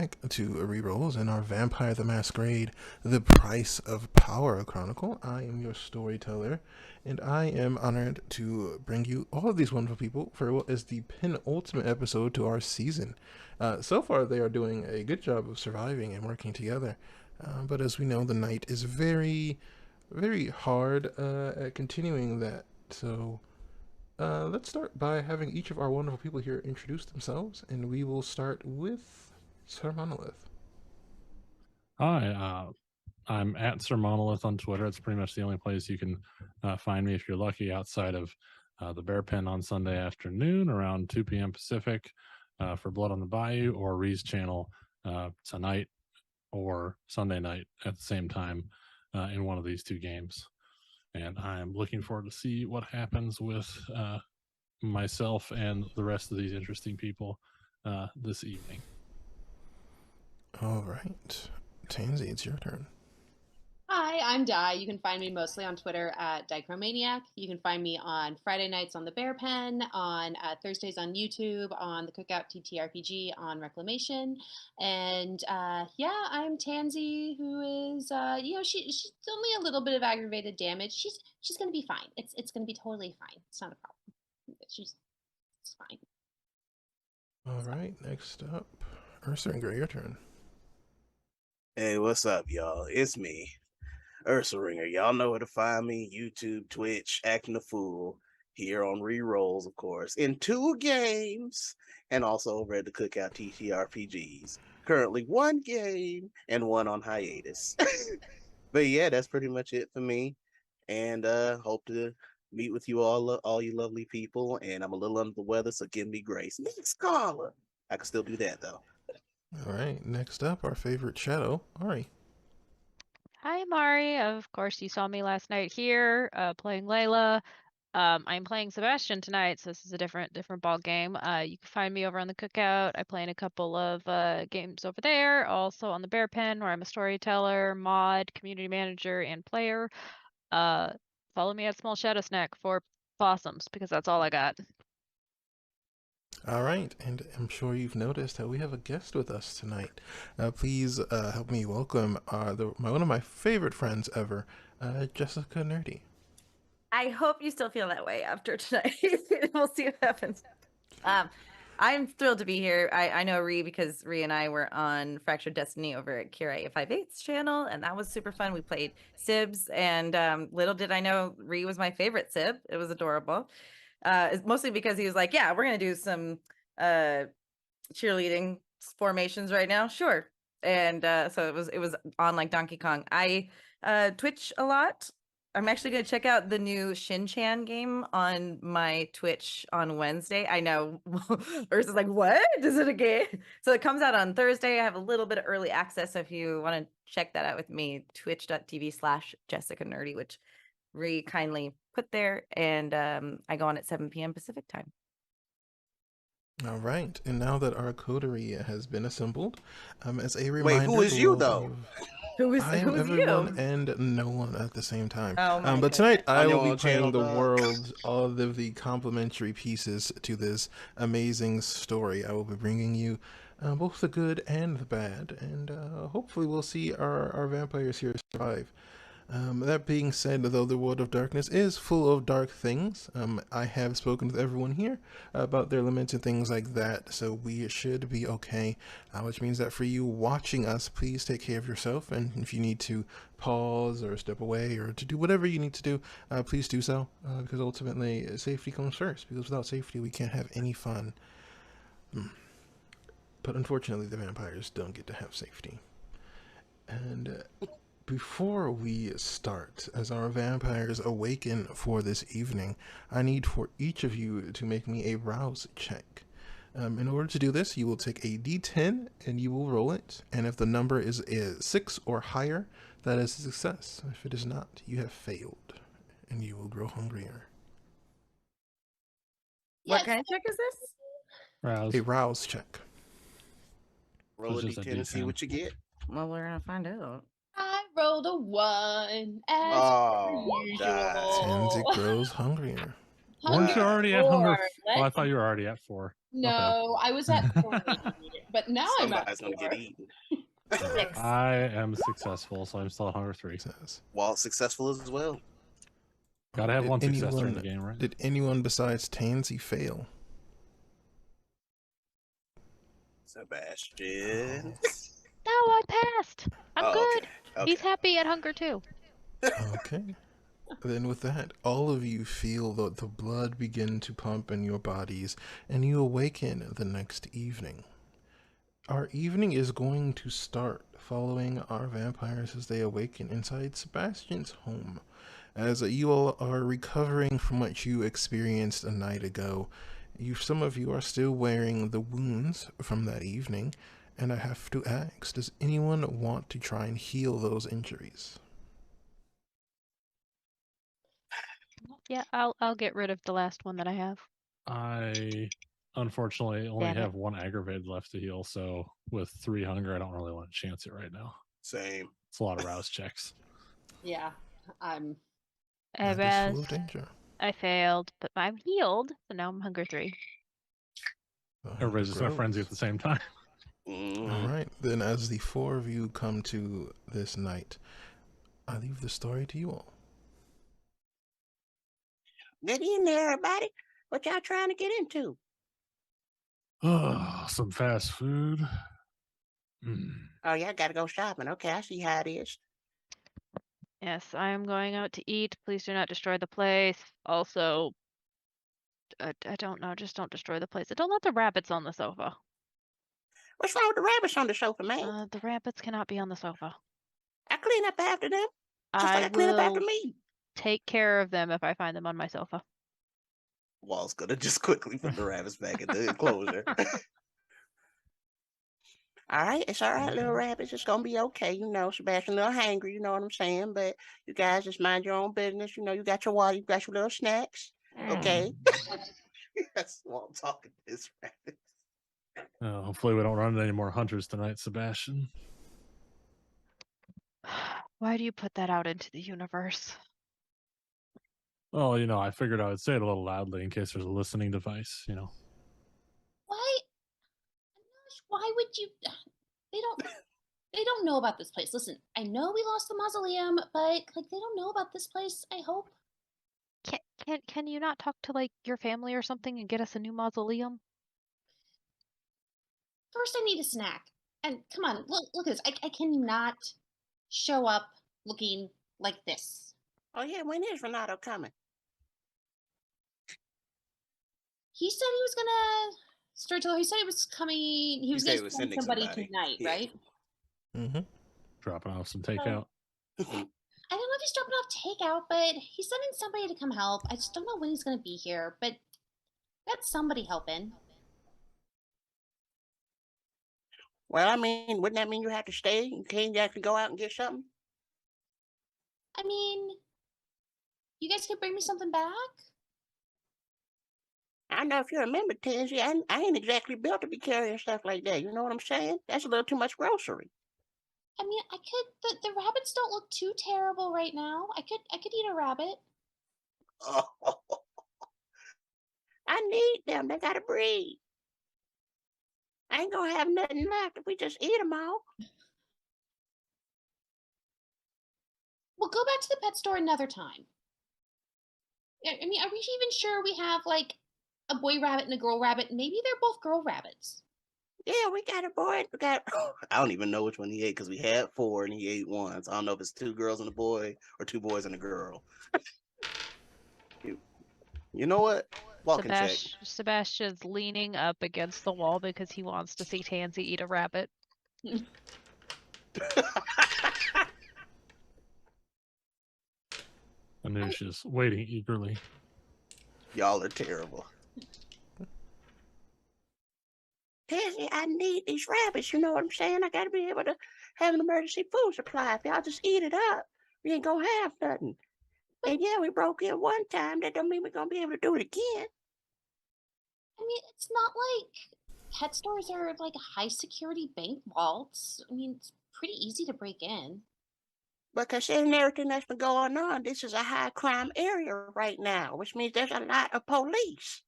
back to ReeRoles and our Vampire the Masquerade, The Price of Power Chronicle. I am your storyteller, and I am honored to bring you all of these wonderful people for what is the penultimate episode to our season. So far, they are doing a good job of surviving and working together, but as we know, the night is very, very hard at continuing that. So let's start by having each of our wonderful people here introduce themselves, and we will start with Sir Monolith. Hi, I'm at Sir Monolith on Twitter. It's pretty much the only place you can find me if you're lucky, outside of the Bear Pen on Sunday afternoon around 2 p.m. Pacific for Blood on the Bayou, or Ree's channel tonight or Sunday night at the same time in one of these two games. And I'm looking forward to see what happens with myself and the rest of these interesting people this evening. All right. Tansy, it's your turn. Hi, I'm Di. You can find me mostly on Twitter at Dichromaniac. You can find me on Friday nights on the Bear Pen, on Thursdays on YouTube, on the Cookout TTRPG, on Reclamation, and yeah, I'm Tansy, who is she's only a little bit of aggravated damage. She's gonna be fine. It's gonna be totally fine. It's not a problem. It's fine. All right. Next up, Ursa and Gray, your turn. Hey, what's up, y'all? It's me, Ursa Ringer. Y'all know where to find me: YouTube, Twitch, acting a fool, here on ReeRoles, of course, in 2 games, and also over at the Cookout TTRPGs. Currently 1 game and 1 on hiatus. But yeah, that's pretty much it for me. And hope to meet with you all you lovely people. And I'm a little under the weather, so give me grace. Next caller. I can still do that though. All right. Next up, our favorite shadow, Ari. Hi, Mari. Of course, you saw me last night here playing Layla. I'm playing Sebastian tonight, so this is a different ball game. You can find me over on the Cookout. I play in a couple of games over there. Also on the Bear Pen, where I'm a storyteller, mod, community manager, and player. Follow me at Small Shadow Snack for possums, because that's all I got. All right, and I'm sure you've noticed that we have a guest with us tonight. Please help me welcome one of my favorite friends ever, Jessica Nerdy. I hope you still feel that way after tonight. We'll see what happens. I'm thrilled to be here. I know Ree because Ree and I were on Fractured Destiny over at Kira 858's channel, and that was super fun. We played Sibs, and little did I know Ree was my favorite Sib. It was adorable. It's mostly because he was like, yeah, we're going to do some cheerleading formations right now. Sure. And so it was on like Donkey Kong. I Twitch a lot. I'm actually going to check out the new Shin-Chan game on my Twitch on Wednesday. I know Ursa's like, what? Is it a game? So it comes out on Thursday. I have a little bit of early access. So if you want to check that out with me, twitch.tv/Jessica Nerdy, which Ree kindly put there. And I go on at 7 p.m. Pacific time. All right, and now that our coterie has been assembled, as a reminder... Wait, who is you, though? I am everyone and no one at the same time. Oh my but tonight I will be own playing channel, the dog. world, all of the complementary pieces to this amazing story. I will be bringing you both the good and the bad, and hopefully we'll see our vampires here survive. That being said, though the world of darkness is full of dark things, I have spoken with everyone here about their limits and things like that, so we should be okay, which means that for you watching us, please take care of yourself, and if you need to pause or step away or to do whatever you need to do, please do so, because ultimately safety comes first, because without safety we can't have any fun. But unfortunately the vampires don't get to have safety. And before we start, as our vampires awaken for this evening, I need for each of you to make me a rouse check. In order to do this, you will take a d10 and you will roll it, and if the number is 6 or higher, that is a success. If it is not, you have failed, and you will grow hungrier. What kind of check is this? Rouse. A rouse check. Roll a It's just a d10 and see D10. what you get. Well, we're gonna find out. I rolled a 1 as Oh, usual. Tansy grows hungrier. Weren't you already at hunger? Four. Oh, I thought you were already at 4. No, I was at 3. But now I'm at Somebody's gonna get 4. eaten. Six. I am successful, so I'm still at hunger 3. Says. Walt successful as well. Gotta have Did one success during the game, right? Did anyone besides Tansy fail? Sebastian. No, I passed. I'm Oh, good. okay. He's happy at hunger too. Okay. Then with that, all of you feel the blood begin to pump in your bodies, and you awaken the next evening. Our evening is going to start following our vampires as they awaken inside Sebastian's home. As you all are recovering from what you experienced a night ago, some of you are still wearing the wounds from that evening, and I have to ask, does anyone want to try and heal those injuries? Yeah, I'll get rid of the last one that I have. I unfortunately only Damn it. have 1 aggravated left to heal, so with 3 hunger, I don't really want to chance it right now. Same. It's a lot of rouse checks. Yeah, I'm. That is full of danger. I failed, but I'm healed, so now I'm hunger 3. Everybody's just gonna frenzy grows. at the same time. All right, then as the 4 of you come to this night, I leave the story to you all. Good evening, everybody. What y'all trying to get into? Oh, some fast food. Oh, y'all gotta go shopping. Okay, I see how it is. Yes, I am going out to eat. Please do not destroy the place. Also, I don't know, just don't destroy the place. Don't let the rabbits on the sofa. What's wrong with the rabbits on the sofa, man? The rabbits cannot be on the sofa. I clean up after them. Just I like I clean up after will me. take care of them if I find them on my sofa. Walt's gonna just quickly put the rabbits back in the enclosure. All right, it's all right, little rabbits. It's gonna be okay. You know, Sebastian a little hangry, you know what I'm saying? But you guys just mind your own business. You know, you got your water, you got your little snacks. Okay. That's Walt talking to his rabbit. Hopefully we don't run into any more hunters tonight, Sebastian. Why do you put that out into the universe? Well, I figured I would say it a little loudly in case there's a listening device, Why? Why would you? They don't know about this place. Listen, I know we lost the mausoleum, but they don't know about this place. I hope. Can you not talk to your family or something and get us a new mausoleum? First, I need a snack. And come on, look at this. I cannot show up looking like this. Oh yeah, when is Renato coming? He said he was gonna storyteller. He said he was coming. He was said gonna he was send sending somebody somebody. tonight, Yeah. right? Mm-hmm. Dropping off some takeout. I don't know if he's dropping off takeout, but he's sending somebody to come help. I just don't know when he's gonna be here, but that's somebody helping. Well, I mean, wouldn't that mean you have to stay? You can't actually go out and get something? I mean, you guys could bring me something back? I don't know if you remember, Tansy, I ain't exactly built to be carrying stuff like that. You know what I'm saying? That's a little too much grocery. I mean, I could. The rabbits don't look too terrible right now. I could eat a rabbit. Oh, I need them. They gotta breathe. I ain't gonna have nothing left if we just eat them all. We'll go back to the pet store another time. I mean, are we even sure we have a boy rabbit and a girl rabbit? Maybe they're both girl rabbits. Yeah, we got a boy. We got. I don't even know which one he ate because we had 4 and he ate 1. So I don't know if it's 2 girls and a boy or 2 boys and a girl. You know what? Walk and check. Sebastian's leaning up against the wall because he wants to see Tansy eat a rabbit. Anusha's waiting eagerly. Y'all are terrible. Tansy, I need these rabbits. You know what I'm saying? I gotta be able to have an emergency food supply. If y'all just eat it up, we ain't gonna have nothing. And yeah, we broke in one time. That don't mean we're gonna be able to do it again. I mean, it's not like pet stores are high security bank vaults. I mean, it's pretty easy to break in. But considering everything that's been going on, this is a high crime area right now, which means there's a lot of police.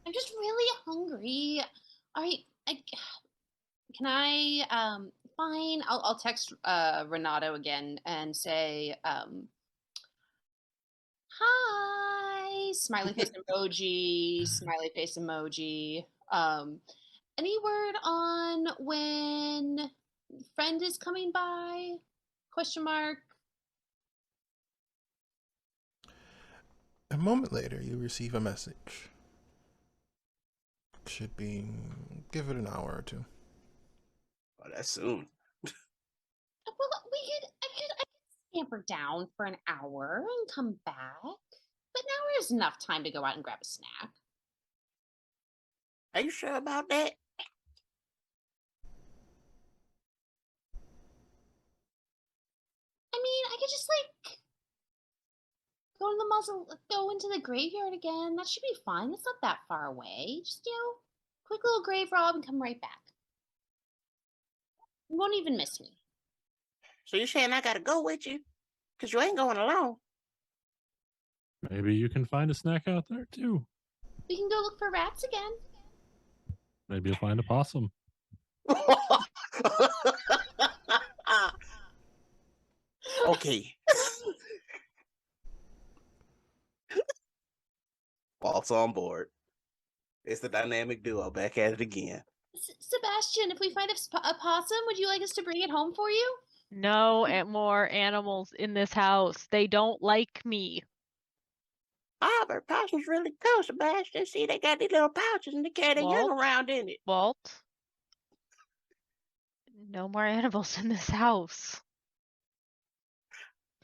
I'm just really hungry. All right, can I? Fine. I'll text Renato again and say, hi, smiley face emoji, smiley face emoji. Any word on when friend is coming by? Question mark. A moment later, you receive a message. Should be, give it an hour or two. Oh, that's soon. Well, I could scamper down for an hour and come back. But an hour is enough time to go out and grab a snack. Are you sure about that? I mean, I could just go into the graveyard again. That should be fine. It's not that far away. Just quick little grave rob and come right back. You won't even miss me. So you're saying I gotta go with you? Because you ain't going alone. Maybe you can find a snack out there too. We can go look for rats again. Maybe you'll find a possum. Okay. Walt's on board. It's the dynamic duo back at it again. Sebastian, if we find a possum, would you like us to bring it home for you? No more animals in this house. They don't like me. Ah, but possum's really cool, Sebastian. See, they got these little pouches and they carry their young Walt? around in it. Walt? No more animals in this house.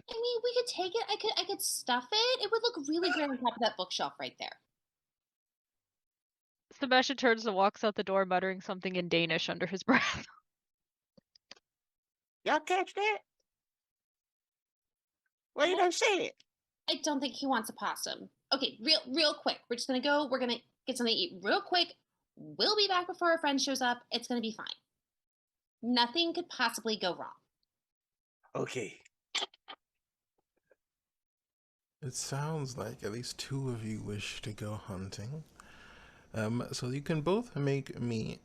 I mean, we could take it. I could stuff it. It would look really great on top of that bookshelf right there. Sebastian turns and walks out the door, muttering something in Danish under his breath. Y'all catch that? Well, you done said it. I don't think he wants a possum. Okay, real quick. We're just gonna go. We're gonna get something to eat real quick. We'll be back before our friend shows up. It's gonna be fine. Nothing could possibly go wrong. Okay. It sounds like at least two of you wish to go hunting. So you can both make me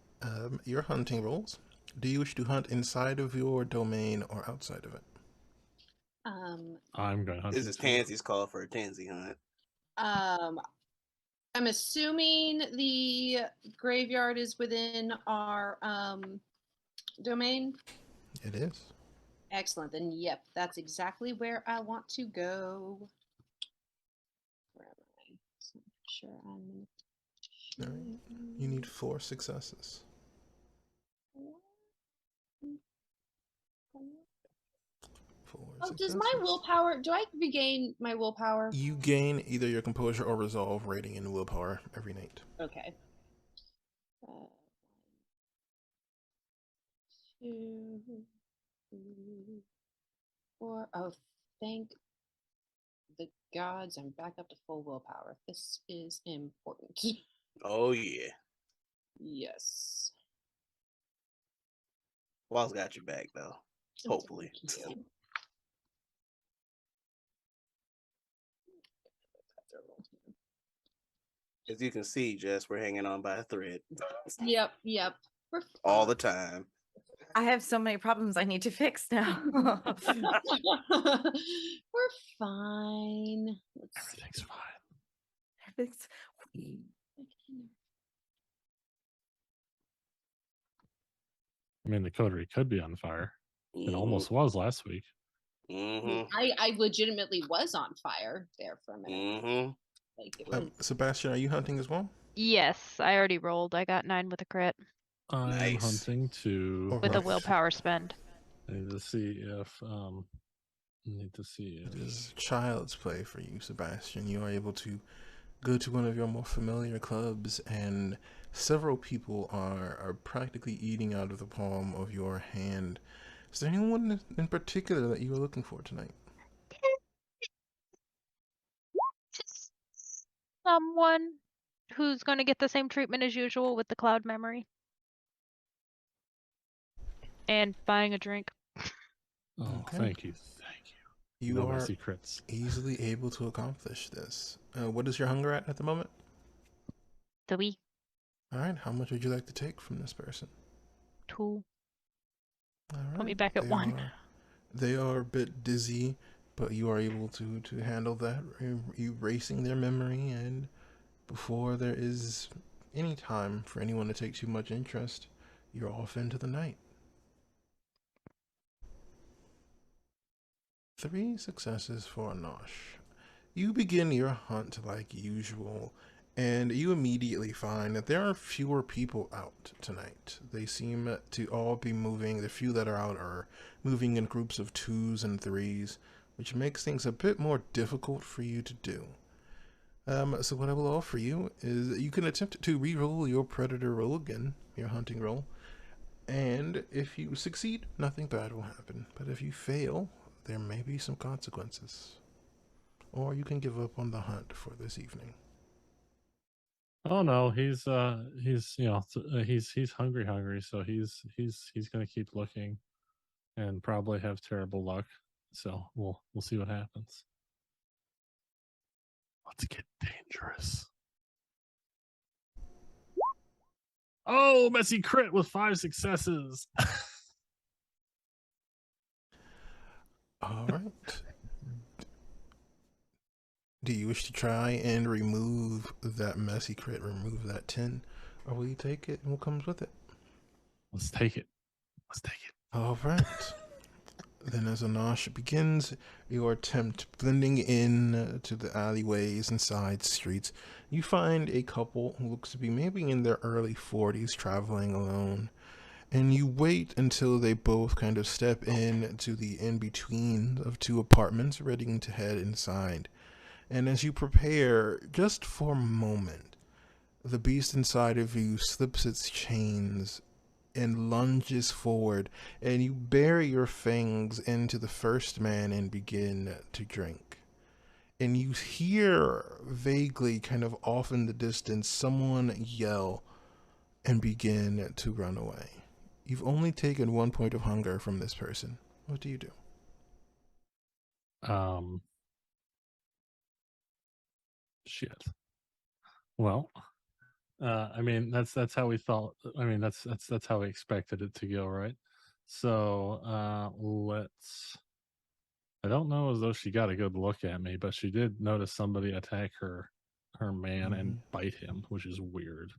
your hunting rolls. Do you wish to hunt inside of your domain or outside of it? I'm going to hunt. This is Tansy's call for a Tansy hunt. I'm assuming the graveyard is within our domain. It is. Excellent. Then, yep, that's exactly where I want to go. Where am I? So I'm sure I'm. All right. You need 4 successes. 4 Oh, successes. does my willpower? Do I regain my willpower? You gain either your composure or resolve rating in willpower every night. Okay. 2, 3, 4. Oh, thank the gods! I'm back up to full willpower. This is important. Oh yeah. Yes. Walt's got your back though. Hopefully. As you can see, Jess, we're hanging on by a thread. Yep. We're All the time. I have so many problems I need to fix now. We're fine. Let's see. Everything's fine. It's- I mean, the coterie could be on fire. It almost was last week. Mm-hmm. I legitimately was on fire there for a minute. Mm-hmm. Like it was. Sebastian, are you hunting as well? Yes, I already rolled. I got 9 with a crit. I'm Nice. hunting to. With a Alright. willpower spend. I need to see if. It is child's play for you, Sebastian. You are able to go to one of your more familiar clubs, and several people are practically eating out of the palm of your hand. Is there anyone in particular that you are looking for tonight? Just someone who's going to get the same treatment as usual with the cloud memory. And buying a drink. Oh, Okay. thank you. You No are messy crits. easily able to accomplish this. What is your hunger at the moment? 3, All right. How much would you like to take from this person? 2. All Put me right. back at 1. They are a bit dizzy, but you are able to handle that, erasing their memory, and before there is any time for anyone to take too much interest, you're off into the night. 3 successes for Nosh. You begin your hunt like usual, and you immediately find that there are fewer people out tonight. They seem to all be moving. The few that are out are moving in groups of 2s and 3s, which makes things a bit more difficult for you to do. So what I will offer you is you can attempt to re-roll your predator roll again, your hunting roll, and if you succeed, nothing bad will happen. But if you fail, there may be some consequences. Or you can give up on the hunt for this evening. Oh no, he's he's hungry, so he's gonna keep looking, and probably have terrible luck. So we'll see what happens. Let's get dangerous. Oh, messy crit with 5 successes. All right. Do you wish to try and remove that messy crit, remove that 10? Or will you take it and what comes with it? Let's take it. Let's take it. All right. Then as Anosh begins your attempt blending in to the alleyways and side streets, you find a couple who looks to be maybe in their early 40s traveling alone. And you wait until they both kind of step in to the in-between of 2 apartments, ready to head inside. And as you prepare, just for a moment, the beast inside of you slips its chains and lunges forward, and you bury your fangs into the first man and begin to drink. And you hear vaguely, kind of off in the distance, someone yell and begin to run away. You've only taken 1 point of hunger from this person. What do you do? Shit. Well, I mean that's how we thought. I mean that's how we expected it to go, right? So let's. I don't know as though she got a good look at me, but she did notice somebody attack her man and bite him, which is weird.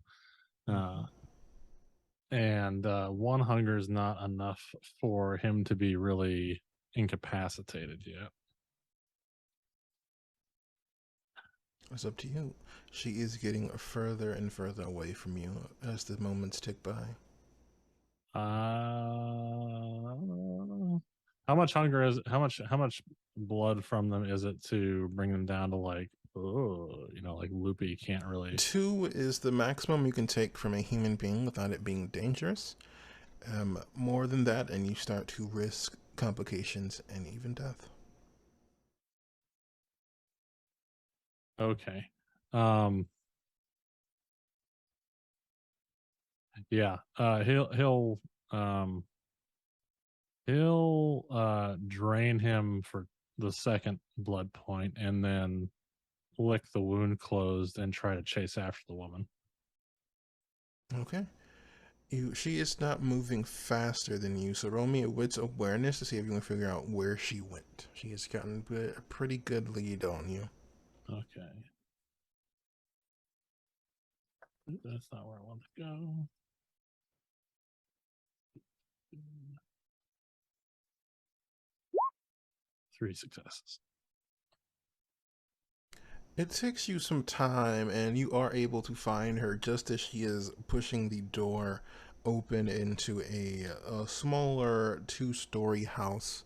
And 1 hunger is not enough for him to be really incapacitated yet. It's up to you. She is getting further and further away from you as the moments tick by. How much hunger is how much blood from them is it to bring them down to like, oh, like Loopy can't really. 2 is the maximum you can take from a human being without it being dangerous. More than that, and you start to risk complications and even death. Okay. Yeah. He'll drain him for the second blood point and then lick the wound closed and try to chase after the woman. Okay. She is not moving faster than you, so roll me a wits awareness to see if you can figure out where she went. She has gotten a pretty good lead on you. Okay. That's not where I want to go. Three successes. It takes you some time, and you are able to find her just as she is pushing the door open into a smaller 2-story house.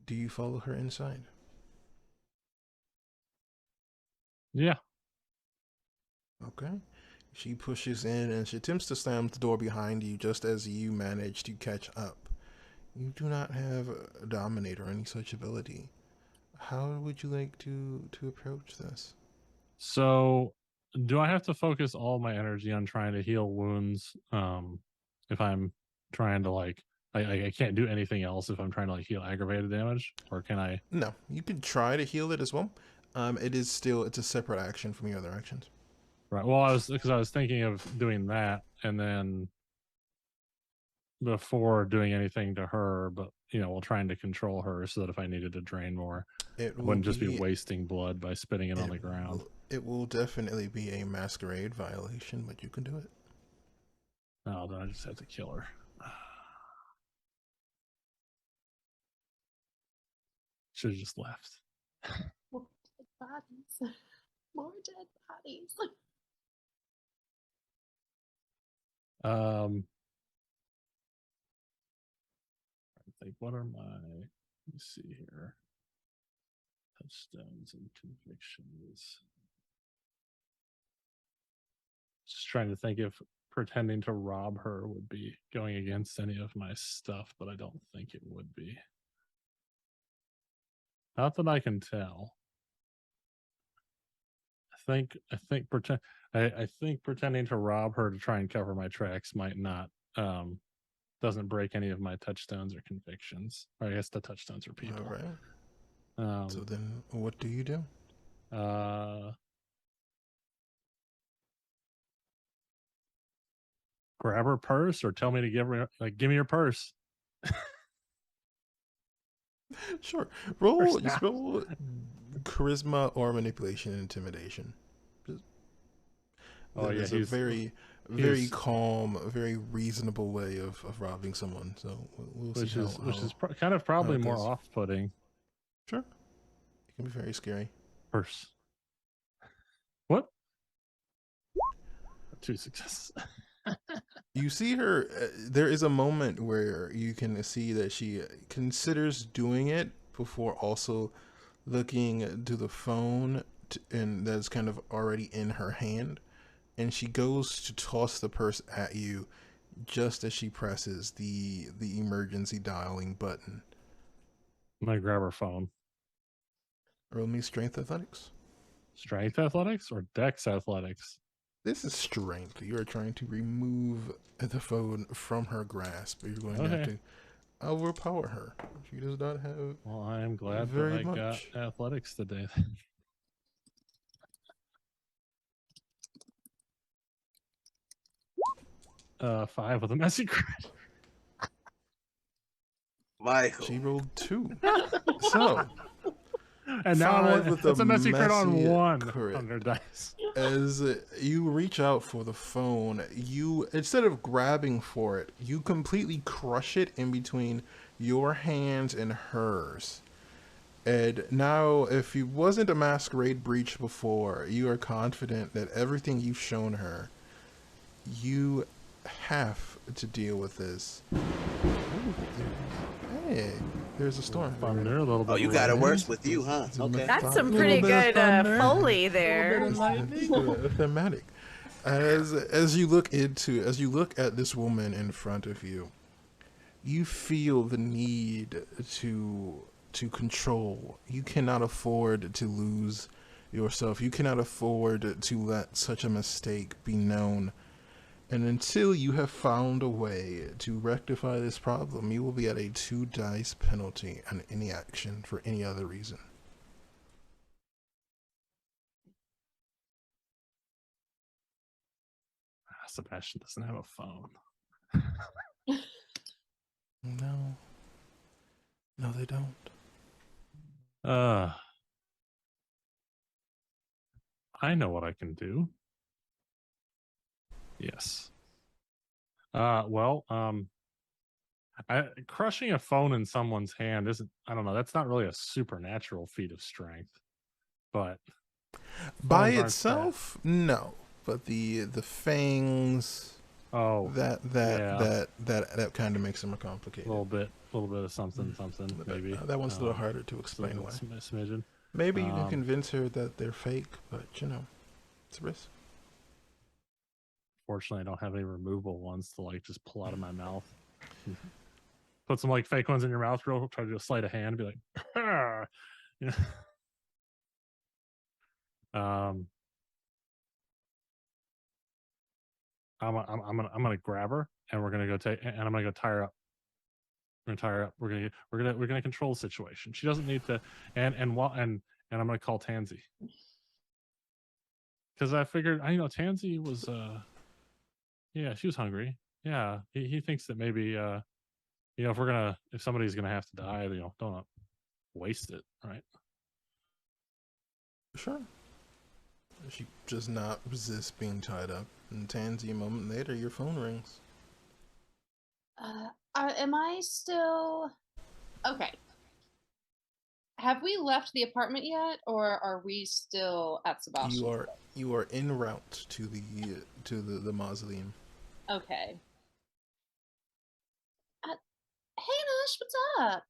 Do you follow her inside? Yeah. Okay. She pushes in and she attempts to slam the door behind you just as you manage to catch up. You do not have a dominate or any such ability. How would you like to approach this? So, do I have to focus all my energy on trying to heal wounds if I'm trying to like I can't do anything else if I'm trying to like heal aggravated damage, or can I? No, you can try to heal it as well. It's a separate action from your other actions. Right. Well, I was thinking of doing that, and then before doing anything to her, but while trying to control her, so that if I needed to drain more, I wouldn't just be wasting blood by spitting it on the ground. It will definitely be a masquerade violation, but you can do it. Oh, then I just have to kill her. Should have just left. More dead bodies. More dead bodies. I think, what are my, let me see here, touchdowns and convictions. Just trying to think if pretending to rob her would be going against any of my stuff, but I don't think it would be. Not that I can tell. I think pretending to rob her to try and cover my tracks might not doesn't break any of my touchstones or convictions. Or I guess the touchstones are people. All right. So then what do you do? Grab her purse or tell me to give me your purse. Sure. Roll charisma or manipulation and intimidation. It's a very calm, very reasonable way of robbing someone. So we'll see which is kind of probably more off-putting. Sure. It can be very scary. Purse. What? 2 successes. You see her, there is a moment where you can see that she considers doing it before also looking to the phone, and that's kind of already in her hand. And she goes to toss the purse at you just as she presses the emergency dialing button. I'm going to grab her phone. Roll me strength athletics. Strength athletics or dex athletics? This is strength. You are trying to remove the phone from her grasp. You're going to have to overpower her. She does not have. Well, I am glad that I got athletics today. 5 with a messy crit. Michael. She rolled 2. So. And now it's a messy crit on 1 on their dice. As you reach out for the phone, you, instead of grabbing for it, you completely crush it in between your hands and hers. And now, if you wasn't a masquerade breach before, you are confident that everything you've shown her, you have to deal with this. Hey, there's a storm. Oh, you got it worse with you, huh? Okay. That's some pretty good Foley there. Thematic. As you look at this woman in front of you, you feel the need to control. You cannot afford to lose yourself. You cannot afford to let such a mistake be known. And until you have found a way to rectify this problem, you will be at a 2 dice penalty on any action for any other reason. Sebastian doesn't have a phone. No, they don't. I know what I can do. Yes. Crushing a phone in someone's hand isn't, I don't know, that's not really a supernatural feat of strength. But by itself, no. But the fangs, that kind of makes them more complicated. A little bit of something, maybe. That one's a little harder to explain away. Smidgen. Maybe you can convince her that they're fake, but it's a risk. Fortunately, I don't have any removable ones to just pull out of my mouth. Put some fake ones in your mouth, real. Try to do a sleight of hand, be like, I'm gonna grab her, and we're gonna go and I'm gonna go tie her up. We're gonna tie her up. We're gonna control the situation. She doesn't need to. And I'm gonna call Tansy because I figured Tansy was yeah, she was hungry. Yeah, he thinks that maybe if somebody's gonna have to die, don't waste it, right? Sure. She does not resist being tied up. And Tansy, a moment later, your phone rings. Am I still okay? Have we left the apartment yet, or are we still at Sebastian? You are en route to the mausoleum. Okay. Hey Nash, what's up?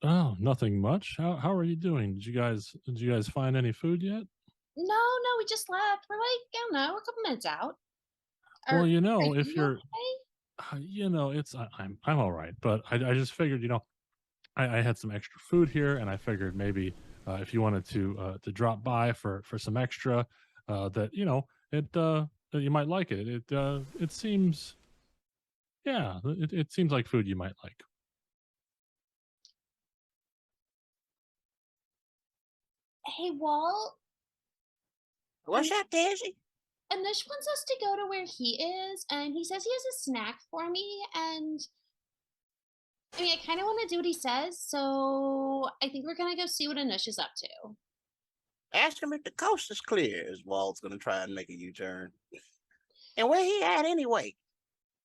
Oh, nothing much. How are you doing? Did you guys find any food yet? No, we just left. We're like, I don't know, a couple minutes out. Well, Are if you you're, okay? it's I'm all right, but I just figured, I had some extra food here, and I figured maybe if you wanted to drop by for some extra, that that you might like it. It seems, yeah, it seems like food you might like. Hey Walt, What's up, Daisy? Anish wants us to go to where he is, and he says he has a snack for me, and I mean, I kind of want to do what he says, so I think we're gonna go see what Anish is up to. Ask him if the coast is clear, as Walt's gonna try and make a U-turn. And where he at anyway?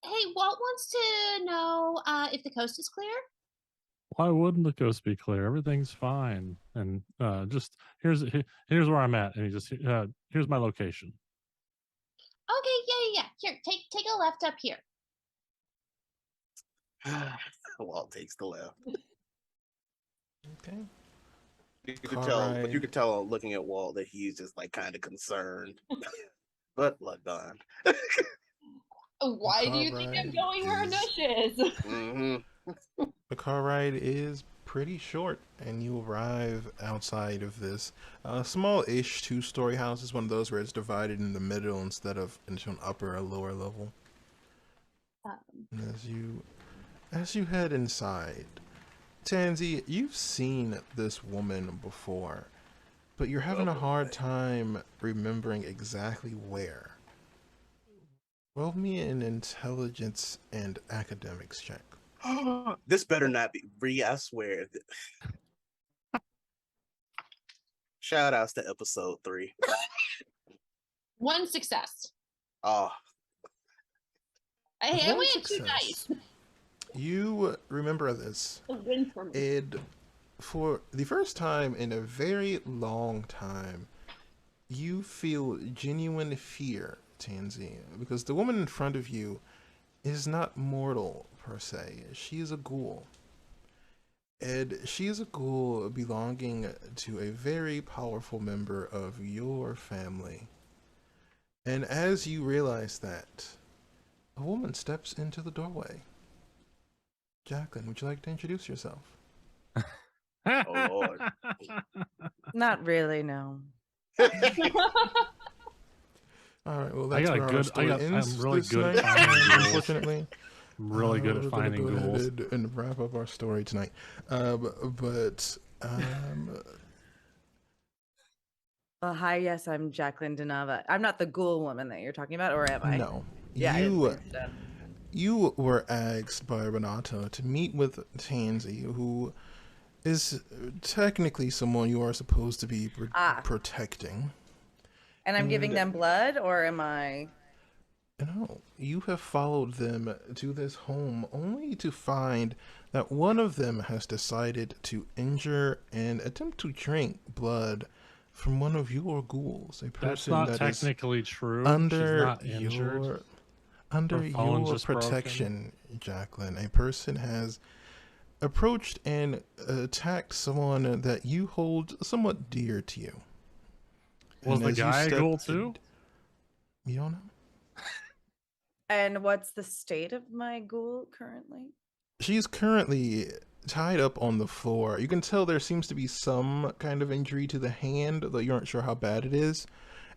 Hey, Walt wants to know if the coast is clear. Why wouldn't the coast be clear? Everything's fine. And just here's where I'm at, and here's my location. Okay, yeah. Here, take a left up here. Walt takes the left. Okay. You could tell looking at Walt that he's just like kind of concerned. But look, Don. Why do you think I'm going where Anish is? Mm-hmm. The car ride is pretty short, and you arrive outside of this small-ish two-story house. It's one of those where it's divided in the middle instead of into an upper or lower level. And as you head inside, Tansy, you've seen this woman before, but you're having a hard time remembering exactly where. Roll me an intelligence and academics check. This better not be Ree, I swear. Shout outs to episode 3. 1 success. Oh. I only had 2 dice. You remember this. A win for me. And for the first time in a very long time, you feel genuine fear, Tansy, because the woman in front of you is not mortal per se. She is a ghoul. And she is a ghoul belonging to a very powerful member of your family. And as you realize that, a woman steps into the doorway. Jacqueline, would you like to introduce yourself? Oh, Lord. Not really, no. All right, well, that's where our story ends. I'm really this good night, at finding ghouls. unfortunately. I'm really good at we're gonna finding go ghouls. ahead and wrap up our story tonight. Well, hi, yes, I'm Jacqueline Denava. I'm not the ghoul woman that you're talking about, or am I? No. Yeah, I didn't think so. You were asked by Renato to meet with Tansy, who is technically someone you are supposed to be protecting. And I'm giving them blood, or am I? No, you have followed them to this home only to find that one of them has decided to injure and attempt to drink blood from one of your ghouls. A person That's not that technically true. under She's not injured. under Her phone's your just broken. protection, Jacqueline. A person has approached and attacked someone that you hold somewhat dear to you. Was And the as you guy a step ghoul too? You don't know? And what's the state of my ghoul currently? She's currently tied up on the floor. You can tell there seems to be some kind of injury to the hand, though you aren't sure how bad it is.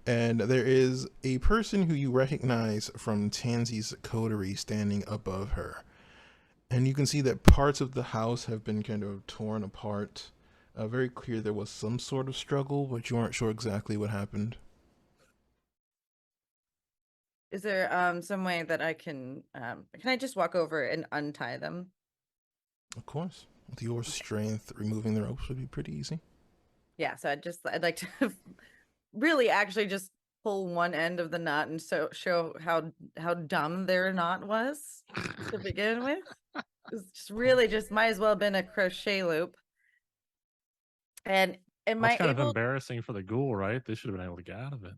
And there is a person who you recognize from Tansy's coterie standing above her. And you can see that parts of the house have been kind of torn apart. Very clear there was some sort of struggle, but you aren't sure exactly what happened. Is there some way that I can I just walk over and untie them? Of course. With your strength, removing the ropes would be pretty easy. Yeah, so I'd like to really actually just pull one end of the knot and show how dumb their knot was to begin with. It's just really just might as well have been a crochet loop. And am That's I kind of able? embarrassing for the ghoul, right? They should have been able to get out of it.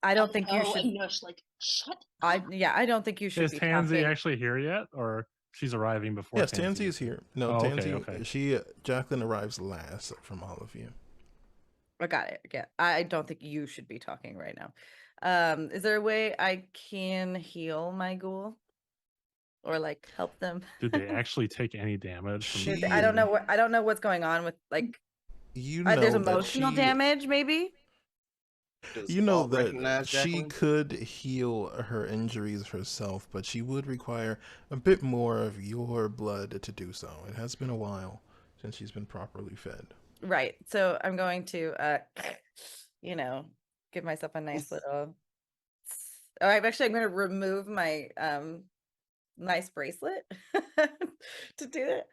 I don't think you Oh, should. and Nush, like, shut up. I don't think you should Is be Tansy talking. actually here yet, or she's arriving before? Yes, Tansy is here. No, Oh, Tansy. okay. Jacqueline arrives last from all of you. I got it. Yeah, I don't think you should be talking right now. Is there a way I can heal my ghoul, or like help them? Did they actually take any damage? From I don't know I don't know what's going on with like. You There's know that emotional damage, maybe. Does You know Walt recognize that she Jacqueline? could heal her injuries herself, but she would require a bit more of your blood to do so. It has been a while since she's been properly fed. Right. So I'm going to give myself a nice little. Oh, I'm going to remove my nice bracelet to do it,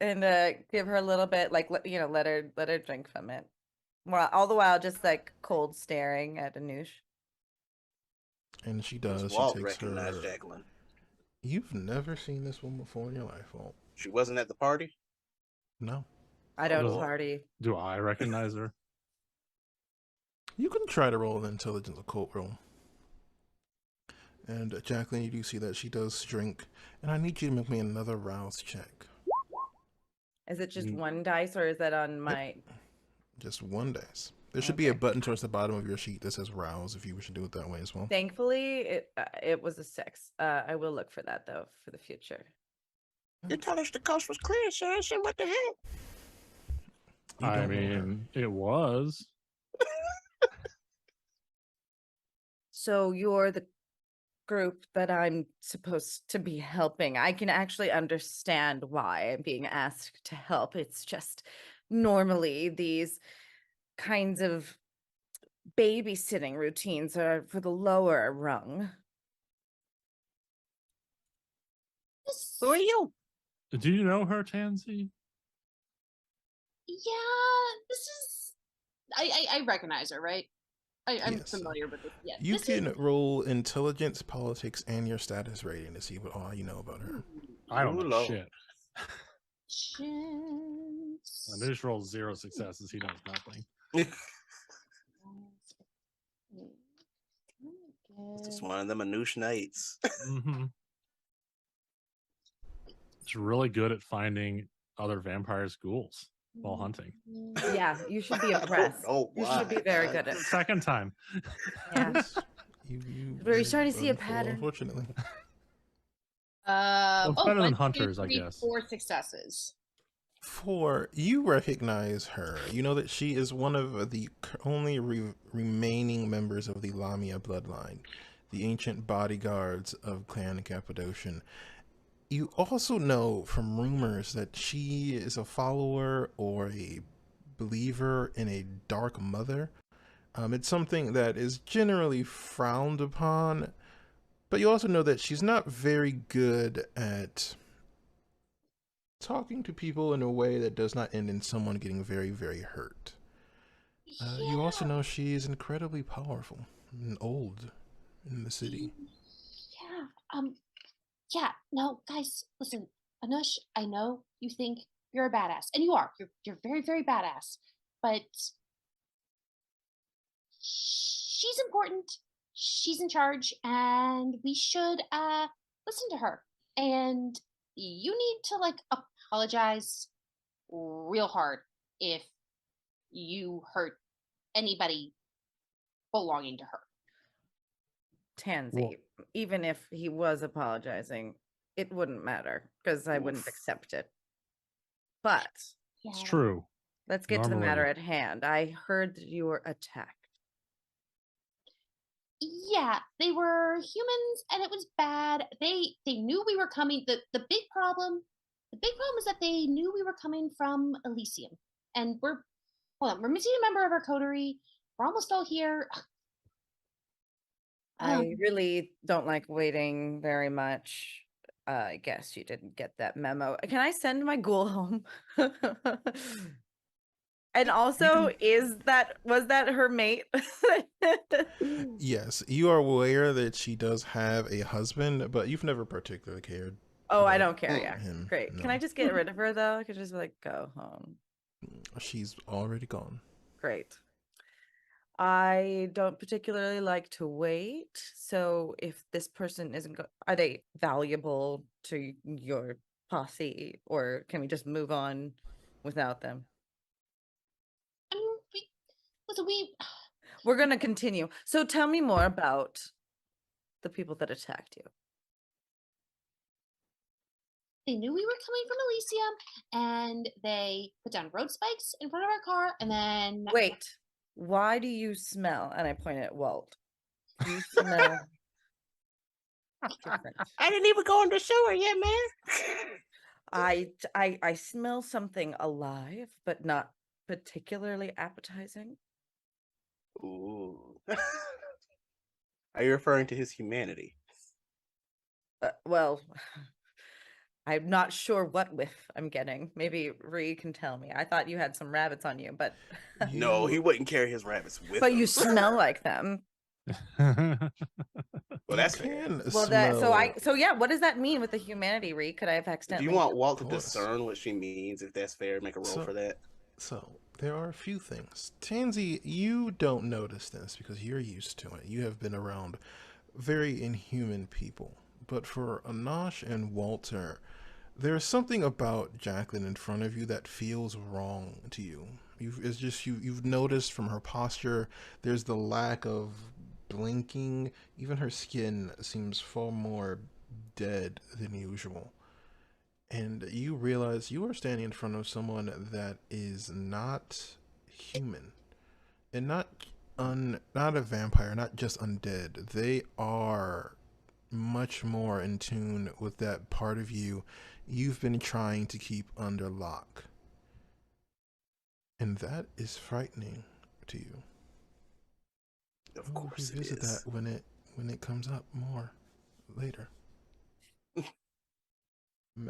and give her a little bit, like let her drink from it. Well, all the while just like cold staring at Anoush. And she Does does. She Walt takes recognize her. Jacqueline? You've never seen this woman before in your life, Walt. She wasn't at the party? No. I don't Oh. party. Do I recognize her? You can try to roll an intelligence occult roll. And Jacqueline, you do see that she does drink. And I need you to make me another rouse check. Is it just one dice, or is that on my? Just one dice. There should be a button towards the bottom of your sheet that says rouse if you wish to do it that way as well. Thankfully, it was a 6. I will look for that though for the future. You told us the coast was clear, Saracen. What the hell? I mean, it was. So you're the group that I'm supposed to be helping. I can actually understand why I'm being asked to help. It's just normally these kinds of babysitting routines are for the lower rung. Who are you? Do you know her, Tansy? Yeah, this is. I recognize her, right? I'm Yes. familiar with this. Yeah, You can roll intelligence, politics, and your status rating to see what all you know about her. I don't know shit. Chance. Anoush rolls 0 successes. He knows nothing. It's just one of them Anoush nights. Mm-hmm. It's really good at finding other vampires' ghouls while hunting. Yeah, you should be impressed. You should be very good at it. Second time. Yeah. We're starting to see a full, pattern. Unfortunately. Well, it's better than 1, 2, hunters, I 3, guess. 4 successes. 4, you recognize her. You know that she is one of the only remaining members of the Lamia bloodline, the ancient bodyguards of Clan Cappadocian. You also know from rumors that she is a follower or a believer in a Dark Mother. It's something that is generally frowned upon, but you also know that she's not very good at talking to people in a way that does not end in someone getting very, very hurt. You also know she is incredibly powerful and old in the city. Yeah, no, guys, listen, Anush, I know you think you're a badass, and you are. You're very, very badass, but she's important. She's in charge, and we should listen to her. And you need to like apologize real hard if you hurt anybody belonging to her. Tansy, even if he was apologizing, it wouldn't matter because I wouldn't accept it. But it's true. Let's get to the matter Normally- at hand. I heard that you were attacked. Yeah, they were humans and it was bad. They knew we were coming. The big problem is that they knew we were coming from Elysium. And we're missing a member of our coterie. We're almost all here. I really don't like waiting very much. I guess you didn't get that memo. Can I send my ghoul home? And also, was that her mate? Yes, you are aware that she does have a husband, but you've never particularly cared. Oh, I about don't care. Yeah, him. great. Can No. I just get rid of her though? I could just like go home. She's already gone. Great. I don't particularly like to wait. So if this person isn't are they valuable to your posse, or can we just move on without them? I mean, we We're gonna continue. So tell me more about the people that attacked you. they knew we were coming from Elysium and they put down road spikes in front of our car and then Wait, why do you smell? And I point at Walt. You smell different. I didn't even go in the sewer yet, man. I smell something alive, but not particularly appetizing. Ooh. Are you referring to his humanity? Well, I'm not sure what whiff I'm getting. Maybe Ree can tell me. I thought you had some rabbits on you, but No, he wouldn't carry his rabbits with but him. you smell like them. Well, that's fair. Well, so yeah. What does that mean with the humanity, Ree? Could I have Do accidentally? you want Walt to Of course. discern what she means? If that's fair, make a roll for that. So, there are a few things. Tansy, you don't notice this because you're used to it. You have been around very inhuman people. But for Anash and Walter, there's something about Jacqueline in front of you that feels wrong to you. You've noticed from her posture, there's the lack of blinking. Even her skin seems far more dead than usual. And you realize you are standing in front of someone that is not human, and not a vampire, not just undead. They are much more in tune with that part of you you've been trying to keep under lock, and that is frightening to you. Of We'll course it revisit is. that when it comes up more later.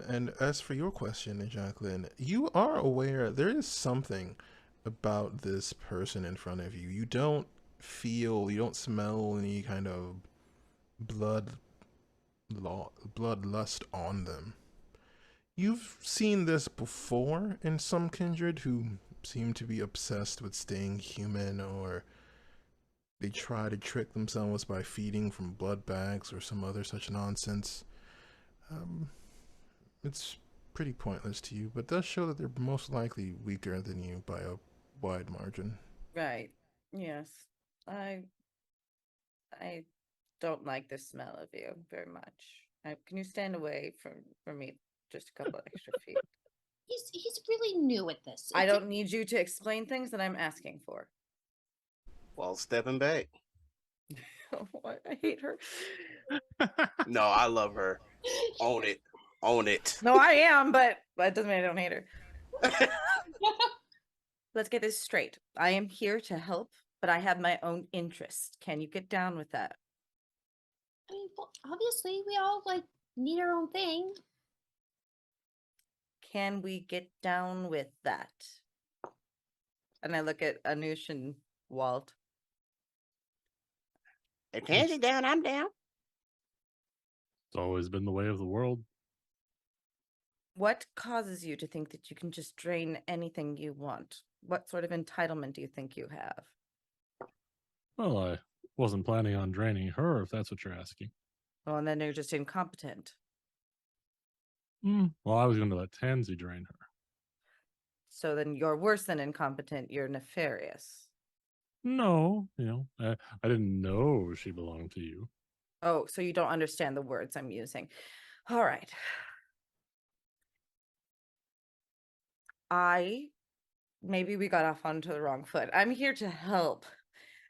And as for your question, Jacqueline, you are aware there is something about this person in front of you. You don't smell any kind of bloodlust on them. You've seen this before in some kindred who seem to be obsessed with staying human, or they try to trick themselves by feeding from blood bags or some other such nonsense. It's pretty pointless to you, but does show that they're most likely weaker than you by a wide margin. Right. Yes. I don't like the smell of you very much. Can you stand away from me just a couple extra feet? he's really new at this. I don't need you to explain things that I'm asking for. Walt stepping back. I hate her. No, I love her. Own it. Own it. No, I am, but that doesn't mean I don't hate her. Let's get this straight. I am here to help, but I have my own interests. Can you get down with that? I mean, well, obviously we all need our own thing. Can we get down with that? And I look at Anush and Walt. If Tansy down, I'm down. It's always been the way of the world. What causes you to think that you can just drain anything you want? What sort of entitlement do you think you have? Well, I wasn't planning on draining her, if that's what you're asking. Well, and then you're just incompetent. Well, I was going to let Tansy drain her. So then you're worse than incompetent. You're nefarious. No, I didn't know she belonged to you. Oh, so you don't understand the words I'm using. All right. I maybe we got off onto the wrong foot. I'm here to help.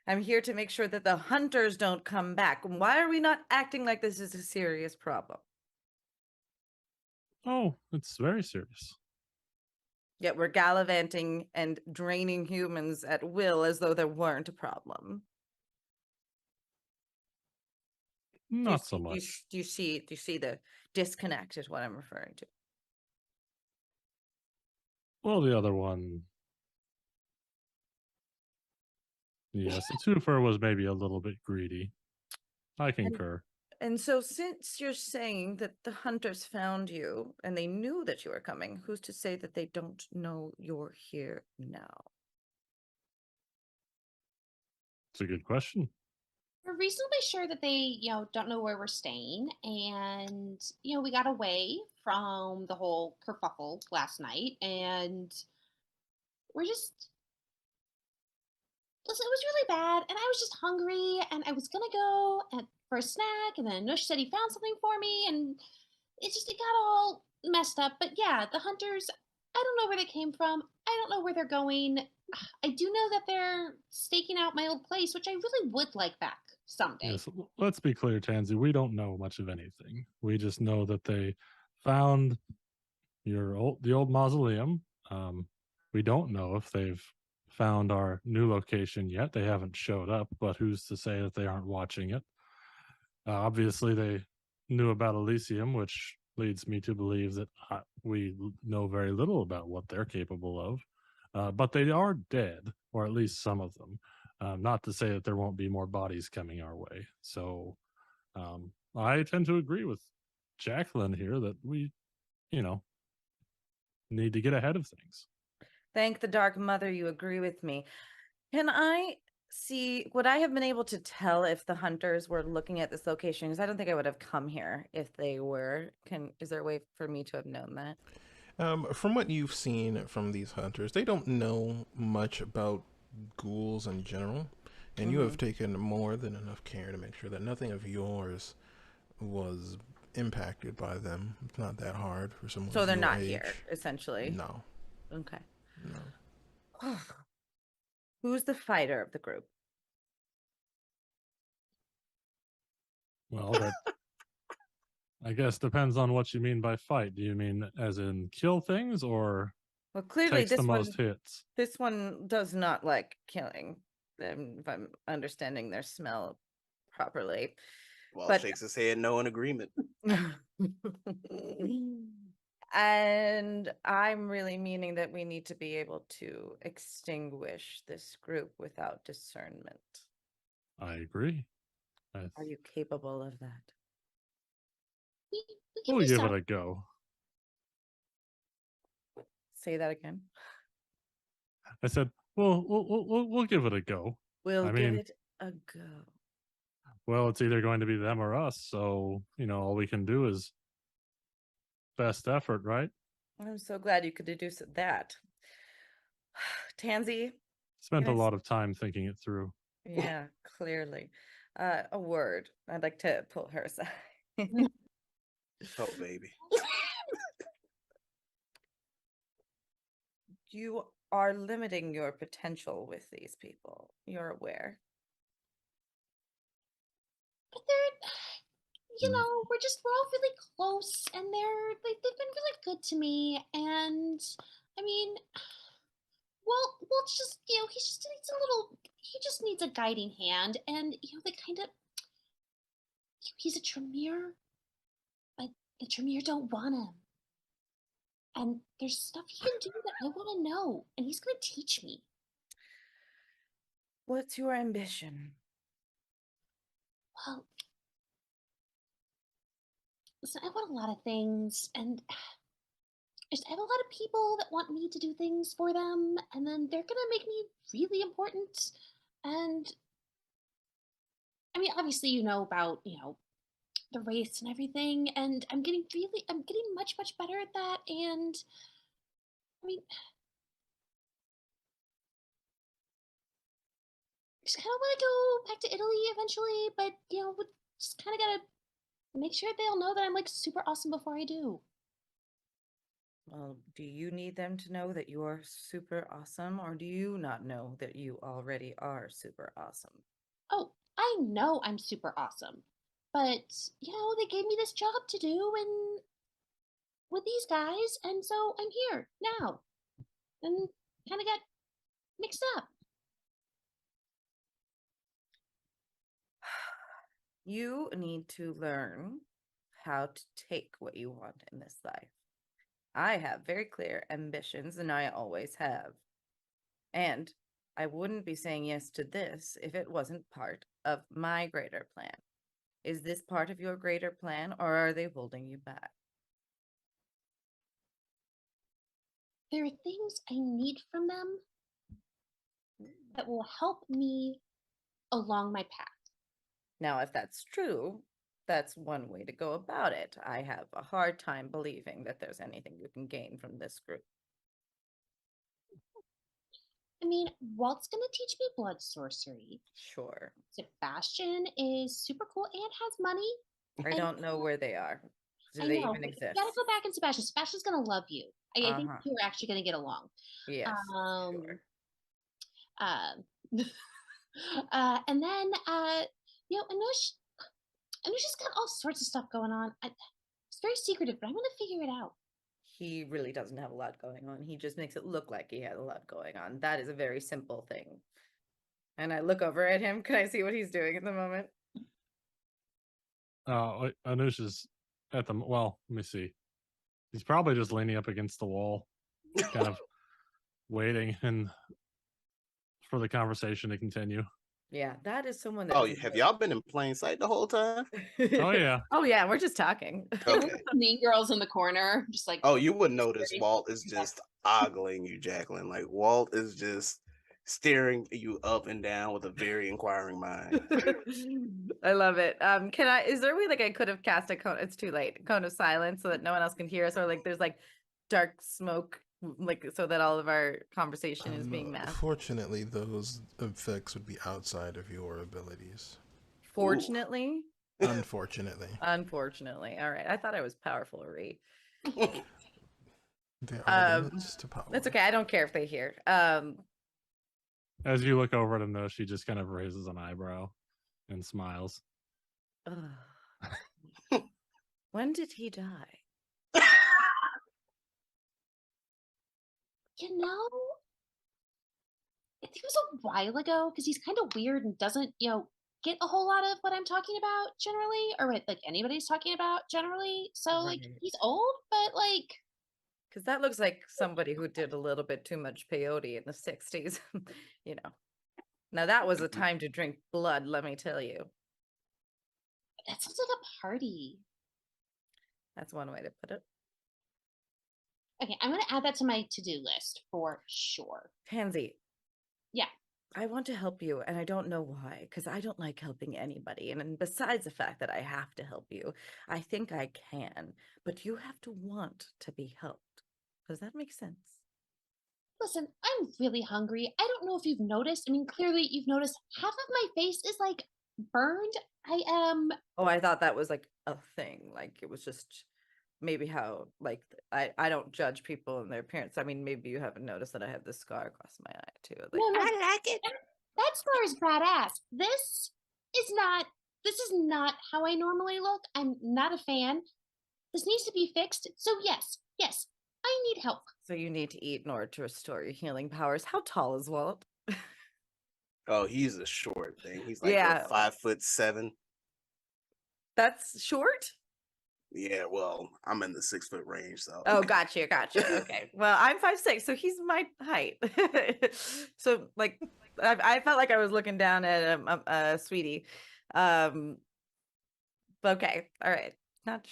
I'm here to make sure that the hunters don't come back. Why are we not acting like this is a serious problem? Oh, it's very serious. Yet we're gallivanting and draining humans at will as though there weren't a problem. Not so much. Do you see the disconnect is what I'm referring to? Well, the other one. Yes, the twofer was maybe a little bit greedy. I concur. And so since you're saying that the hunters found you and they knew that you were coming, who's to say that they don't know you're here now? It's a good question. We're reasonably sure that they, don't know where we're staying. And, we got away from the whole kerfuffle last night. And we're just. Listen, it was really bad. And I was just hungry. And I was going to go for a snack. And then Nush said he found something for me. And it got all messed up. But yeah, the hunters, I don't know where they came from. I don't know where they're going. I do know that they're staking out my old place, which I really would like back someday. Yes, let's be clear, Tansy. We don't know much of anything. We just know that they found the old mausoleum. We don't know if they've found our new location yet. They haven't showed up, but who's to say that they aren't watching it? Obviously, they knew about Elysium, which leads me to believe that we know very little about what they're capable of. But they are dead, or at least some of them. Not to say that there won't be more bodies coming our way. So I tend to agree with Jacqueline here that we, need to get ahead of things. Thank the Dark Mother you agree with me. Can I would I have been able to tell if the hunters were looking at this location? Because I don't think I would have come here if they were. Is there a way for me to have known that? From what you've seen from these hunters, they don't know much about ghouls in general, and you have taken more than enough care to make sure that nothing of yours was impacted by them. It's not that hard for someone. So they're your not age. here, essentially. No. Okay. No. Who's the fighter of the group? Well, that I guess depends on what you mean by fight. Do you mean as in kill things or Well, clearly takes the most hits? This one does not like killing. If I'm understanding their smell properly. Wall shakes his head, no in agreement. And I'm really meaning that we need to be able to extinguish this group without discernment. I agree. Are you capable of that? We'll give it a go. Say that again. I said, we'll give it a go. We'll give it a go. Well, it's either going to be them or us, so all we can do is best effort, right? I'm so glad you could deduce that. Tansy spent a lot of time thinking it through. Yeah, clearly. A word. I'd like to pull her aside. Oh, baby. You are limiting your potential with these people. You're aware. But they're, we're all really close, and they've been really good to me. And I mean, well, we'll just, he just needs a guiding hand. And he's a Tremere, but the Tremere don't want him. And there's stuff he can do that I want to know, and he's going to teach me. What's your ambition? Well, listen, I want a lot of things, and I have a lot of people that want me to do things for them, and then they're going to make me really important. And I mean, obviously, about, the race and everything, and I'm getting much, much better at that. And I mean, I just kind of want to go back to Italy eventually, but we just kind of gotta make sure they'll know that I'm like super awesome before I do. Well, do you need them to know that you are super awesome, or do you not know that you already are super awesome? Oh, I know I'm super awesome. But, they gave me this job to do and with these guys, and so I'm here now. And kind of got mixed up. You need to learn how to take what you want in this life. I have very clear ambitions, and I always have. And I wouldn't be saying yes to this if it wasn't part of my greater plan. Is this part of your greater plan, or are they holding you back? There are things I need from them that will help me along my path. Now, if that's true, that's one way to go about it. I have a hard time believing that there's anything you can gain from this group. I mean, Walt's gonna teach me blood sorcery. Sure. Sebastian is super cool and has money. I don't know where they are. Do I they know, even but exist? you gotta go back in Sebastian. Sebastian's gonna love you. I think Uh-huh. you're actually gonna get along. Yes, sure. Um, and then Anusha's got all sorts of stuff going on. It's very secretive, but I'm gonna figure it out. He really doesn't have a lot going on. He just makes it look like he has a lot going on. That is a very simple thing. And I look over at him. Can I see what he's doing at the moment? Anusha's at the well. Let me see. He's probably just leaning up against the wall, kind of waiting and for the conversation to continue. Yeah, that is someone that. Oh, have y'all been in plain sight the whole time? Oh yeah. Oh yeah, we're just talking. Okay. Mean Girls in the corner, just like. Oh, you would notice Walt is just ogling you, Jacqueline. Like Walt is just staring you up and down with a very inquiring mind. I love it. Is there a way like I could have cast a cone? It's too late. Cone of silence so that no one else can hear us, or like there's like dark smoke, like so that all of our conversation is being masked. Fortunately, those effects would be outside of your abilities. Fortunately. Unfortunately. Unfortunately. All right. I thought I was powerful, Ree. There are limits to power. That's okay. I don't care if they hear. As you look over at him, she just kind of raises an eyebrow and smiles. When did he die? I think it was a while ago because he's kind of weird and doesn't, get a whole lot of what I'm talking about generally, or what like anybody's talking about generally. So like Right. he's old, but like. Because that looks like somebody who did a little bit too much peyote in the 60s. Now that was a time to drink blood, let me tell you. That sounds like a party. That's one way to put it. Okay, I'm gonna add that to my to-do list for sure. Pansy. Yeah. I want to help you, and I don't know why, because I don't like helping anybody. And besides the fact that I have to help you, I think I can, but you have to want to be helped. Does that make sense? Listen, I'm really hungry. I don't know if you've noticed. I mean, clearly you've noticed half of my face is like burned. I am. Oh, I thought that was like a thing. Like it was just maybe how like I don't judge people and their appearance. I mean, maybe you haven't noticed that I have this scar across my eye too. Like, No, I like it. that scar is badass. This is not how I normally look. I'm not a fan. This needs to be fixed. So yes, I need help. so you need to eat in order to restore your healing powers. How tall is Walt? Oh, he's a short thing. He's like Yeah. 5'7". That's short? Yeah, well, I'm in the 6 foot range, so. Oh, gotcha. Okay. Well, I'm 5'6", so he's my height. So, like, I felt like I was looking down at Sweetie. Okay, all right. Not.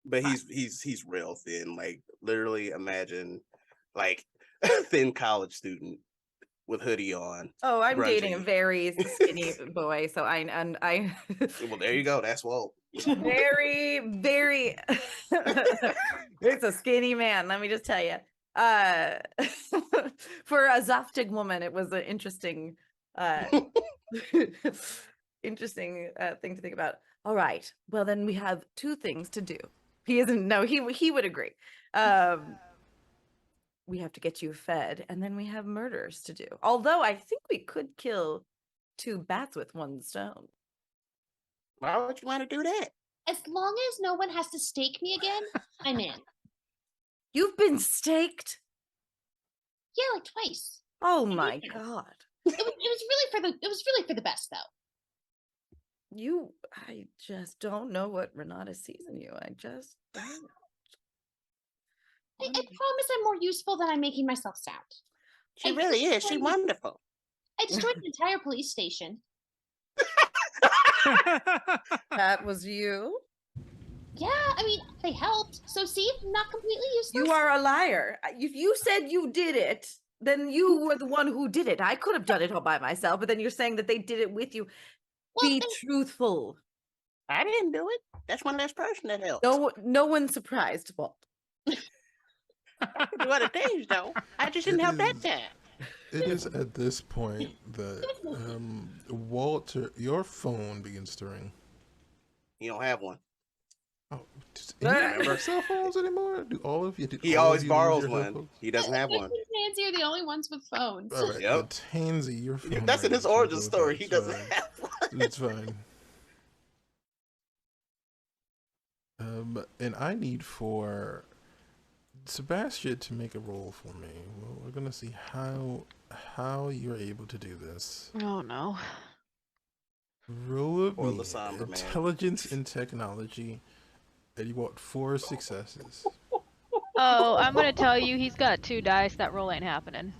But he's real thin. Like literally, imagine like a thin college student with hoodie on. Oh, I'm dating a grungy. very skinny boy, so I. Well, there you go. That's Walt. Very, very. It's a skinny man. Let me just tell you. For a Zoftig woman, it was an interesting, interesting thing to think about. All right. Well, then we have two things to do. He isn't. No, he would agree. We have to get you fed, and then we have murders to do. Although I think we could kill 2 bats with 1 stone. Why would you want to do that? As long as no one has to stake me again, I'm in. You've been staked? Yeah, like twice. Oh my Yeah. god. It was really for the best though. I just don't know what Renata sees in you. I just don't. I promise I'm more useful than I'm making myself sound. She really is. She's wonderful. I destroyed an entire police station. That was you? Yeah, I mean, they helped. So see, not completely useless. You are a liar. If you said you did it, then you were the one who did it. I could have done it all by myself, but then you're saying that they did it with you. Well, Be truthful. I didn't do it. That's one less person that helped. No one's surprised, Walt. I could do other things though. I just didn't help that time. It is at this point that Walter, your phone begins to ring. You don't have one. Oh, does anyone have cell phones anymore? Do all of you? He always borrows one. He doesn't have one. Nancy are the only ones with phones. All right, Yep. Tansy, your phone. That's in his rings. We'll origin go with story. that. He doesn't It's have one. fine. It's fine. And I need for Sebastian to make a roll for me. Well, we're gonna see how you're able to do this. Oh no. Roll Or me the somber man. intelligence and technology, and you want 4 successes. Oh, I'm gonna tell you, he's got 2 dice. That roll ain't happening.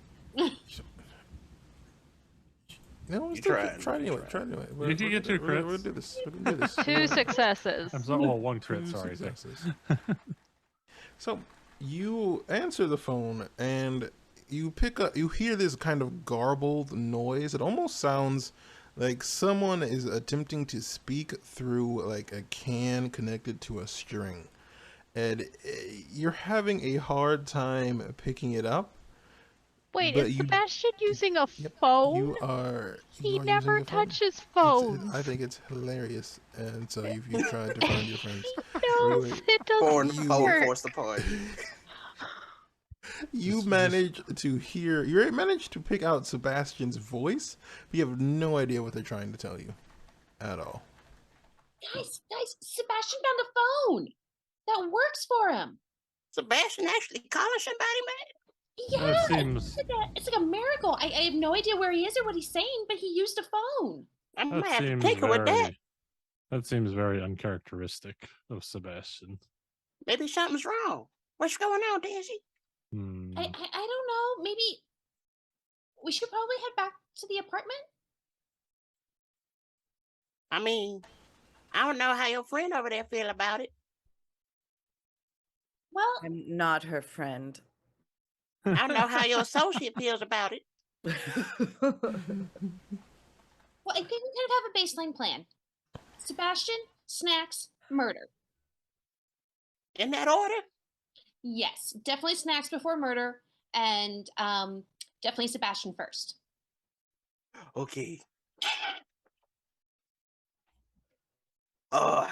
No, You try tried. anyway. Try anyway. You can get 2 crits. We'll do this. We can do this. 2 successes. I'm sorry. Oh, 1 2 crit. Sorry. successes. So you answer the phone and you hear this kind of garbled noise. It almost sounds like someone is attempting to speak through like a can connected to a string. And you're having a hard time picking it up. Wait, but is you- Sebastian using a Yep, phone? You are. He you are never using a phone. touches It's- phones. I think it's hilarious, and so you tried to find your friends. No, Really? it doesn't work. Force the party. You managed to pick out Sebastian's voice, but you have no idea what they're trying to tell you at all. Guys, Sebastian found a phone that works for him. Sebastian actually calling somebody, man. Yeah, That seems it's like a miracle. I have no idea where he is or what he's saying, but he used a phone. I that might have to seems take her with that. very that seems very uncharacteristic of Sebastian. Maybe something's wrong. What's going on, Daisy? Hmm. I don't know. Maybe we should probably head back to the apartment. I mean, I don't know how your friend over there feel about it. Well, I'm not her friend. I don't know how your associate feels about it. I think we kind of have a baseline plan. Sebastian, snacks, murder. In that order? Yes, definitely snacks before murder, and definitely Sebastian first. Okay. Oh, I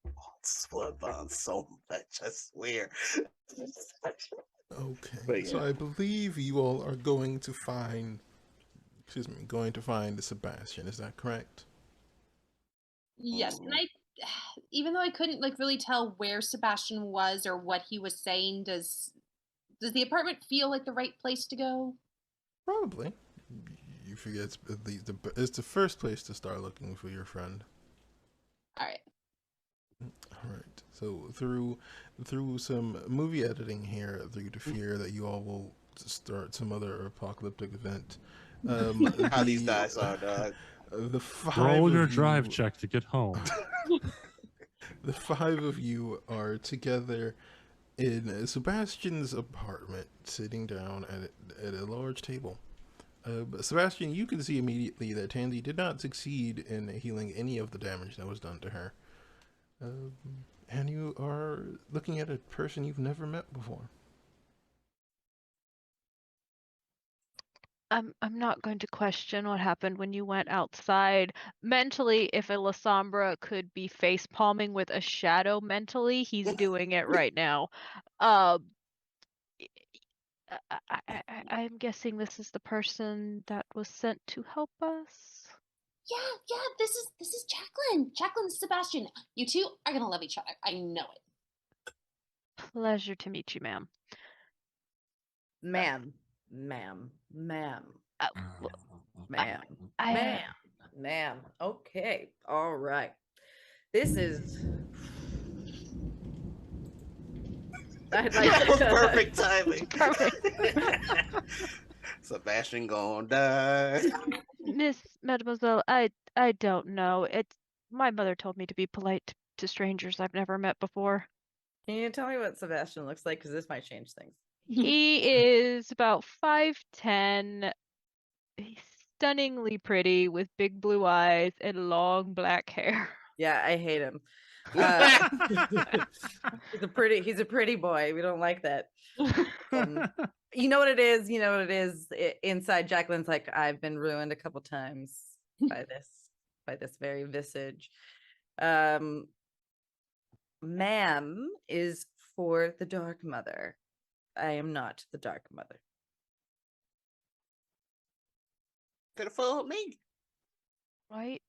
hate Walt's bloodbound so much, I swear. Okay, But so yeah. I believe you all are going to find Sebastian. Is that correct? Yes, and even though I couldn't like really tell where Sebastian was or what he was saying, does the apartment feel like the right place to go? Probably. You figure it's the first place to start looking for your friend. All right. All right. So through some movie editing here, through the fear that you all will start some other apocalyptic event. How these dice are, dog. The 5 Roll your of drive you- check to get home. The 5 of you are together in Sebastian's apartment, sitting down at a large table. But Sebastian, you can see immediately that Tansy did not succeed in healing any of the damage that was done to her. And you are looking at a person you've never met before. I'm not going to question what happened when you went outside. Mentally, if a Lasombra could be face palming with a shadow mentally, he's doing it right now. Um, I'm guessing this is the person that was sent to help us. Yeah, this is Jacqueline. Jacqueline and Sebastian. You two are gonna love each other. I know it. Pleasure to meet you, ma'am. Ma'am. Uh, Ma'am. I, Ma'am. Okay. All right. This is. I'd like That was to- perfect timing. Perfect. Sebastian gonna die. Mademoiselle, I don't know. My mother told me to be polite to strangers I've never met before. Can you tell me what Sebastian looks like? Because this might change things. He is about 5'10". He's stunningly pretty with big blue eyes and long black hair. Yeah, I hate him. He's a pretty boy. We don't like that. You know what it is? Inside Jacqueline's like, I've been ruined a couple times by this very visage. Ma'am is for the Dark Mother. I am not the Dark Mother. Could have fooled me. Right?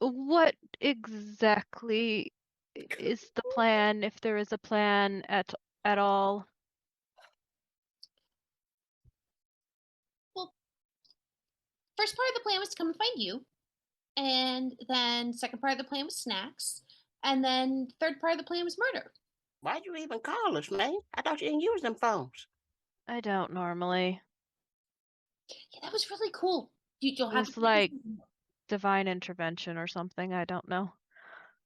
What exactly is the plan, if there is a plan at all? Well, first part of the plan was to come and find you, and then second part of the plan was snacks, and then third part of the plan was murder. Why'd you even call us, man? I thought you didn't use them phones. I don't normally. Yeah, that was really cool. You'll It have was to like divine intervention or something. I don't know.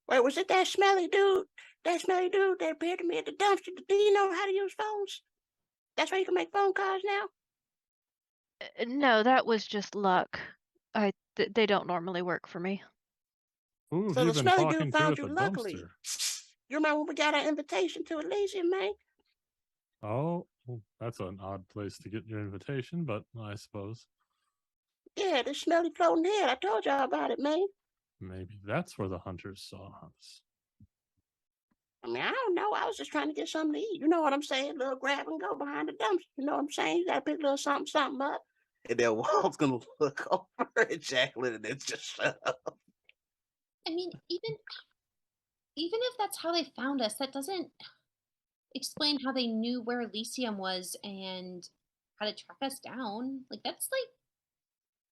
Wait, was it that smelly dude? That smelly dude that appeared to me at the dumpster. Do you know how to use phones? That's why you can make phone calls now? No, that was just luck. They don't normally work for me. Who So have you the been smelly talking dude to found at you the luckily. dumpster? You remember when we got our invitation to Elysium, man? Oh, well, that's an odd place to get your invitation, but I suppose Yeah, the smelly floating head. I told y'all about it, man. maybe that's where the hunters saw us. I mean, I don't know. I was just trying to get something to eat. You know what I'm saying? A little grab and go behind the dumpster. You know what I'm saying? You gotta pick a little something up. And then Walt's gonna look over at Jacqueline and then just shut up. I mean, even if that's how they found us, that doesn't explain how they knew where Elysium was and how to track us down. Like that's like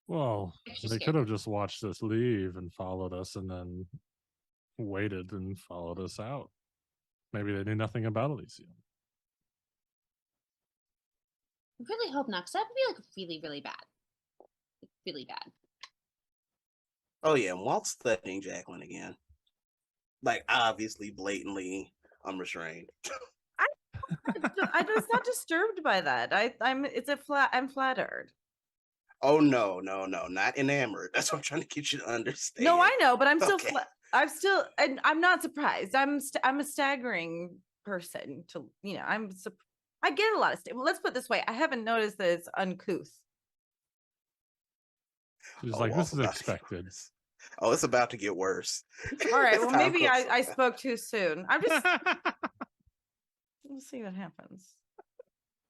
Well, extra they scary. could have just watched us leave and followed us and then waited and followed us out. Maybe they knew nothing about Elysium. I really hope not, because that would be like really, really bad. Like, really bad. Oh yeah, and Walt's threatening Jacqueline again. Like obviously, blatantly unrestrained. I was not disturbed by that. I'm flattered. Oh no, not enamored. That's what I'm trying to get you to understand. No, I know, but I'm still Okay. and I'm not surprised. I'm a staggering person to, I get a lot of well, let's put it this way. I haven't noticed that it's uncouth. She's Oh, like, Walt's this is about to get expected. worse. Oh, it's about to get worse. All right, As well, time maybe goes I on. spoke too soon. We'll see what happens.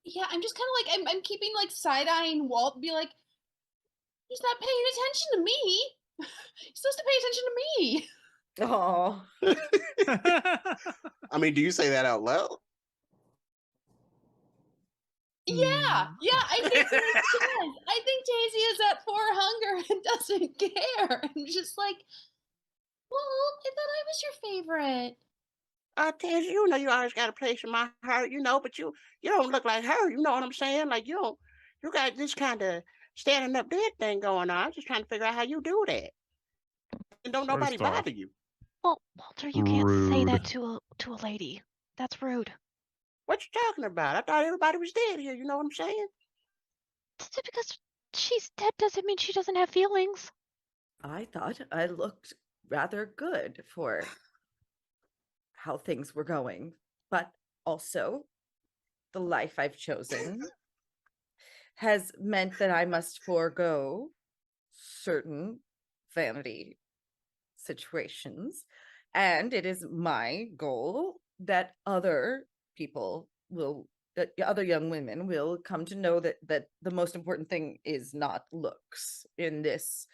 Yeah, I'm just kind of like I'm keeping like side-eyeing Walt and be like, he's not paying attention to me. He's supposed to pay attention to me. Oh, I mean, do you say that out loud? Yeah, I think Daisy does. I think Daisy is up for hunger and doesn't care. I'm just like, well, I thought I was your favorite. Tansy, you know you always got a place in my heart, but you don't look like her. You know what I'm saying? Like you got this kind of standing up dead thing going on. I'm just trying to figure out how you do that. And don't nobody First off, bother you. Well, Walter, you can't say that rude. to a lady. That's rude. What you talking about? I thought everybody was dead here. You know what I'm saying? Just because she's dead doesn't mean she doesn't have feelings. I thought I looked rather good for how things were going, but also the life I've chosen has meant that I must forego certain vanity situations. And it is my goal that other people will, that other young women will come to know that the most important thing is not looks in this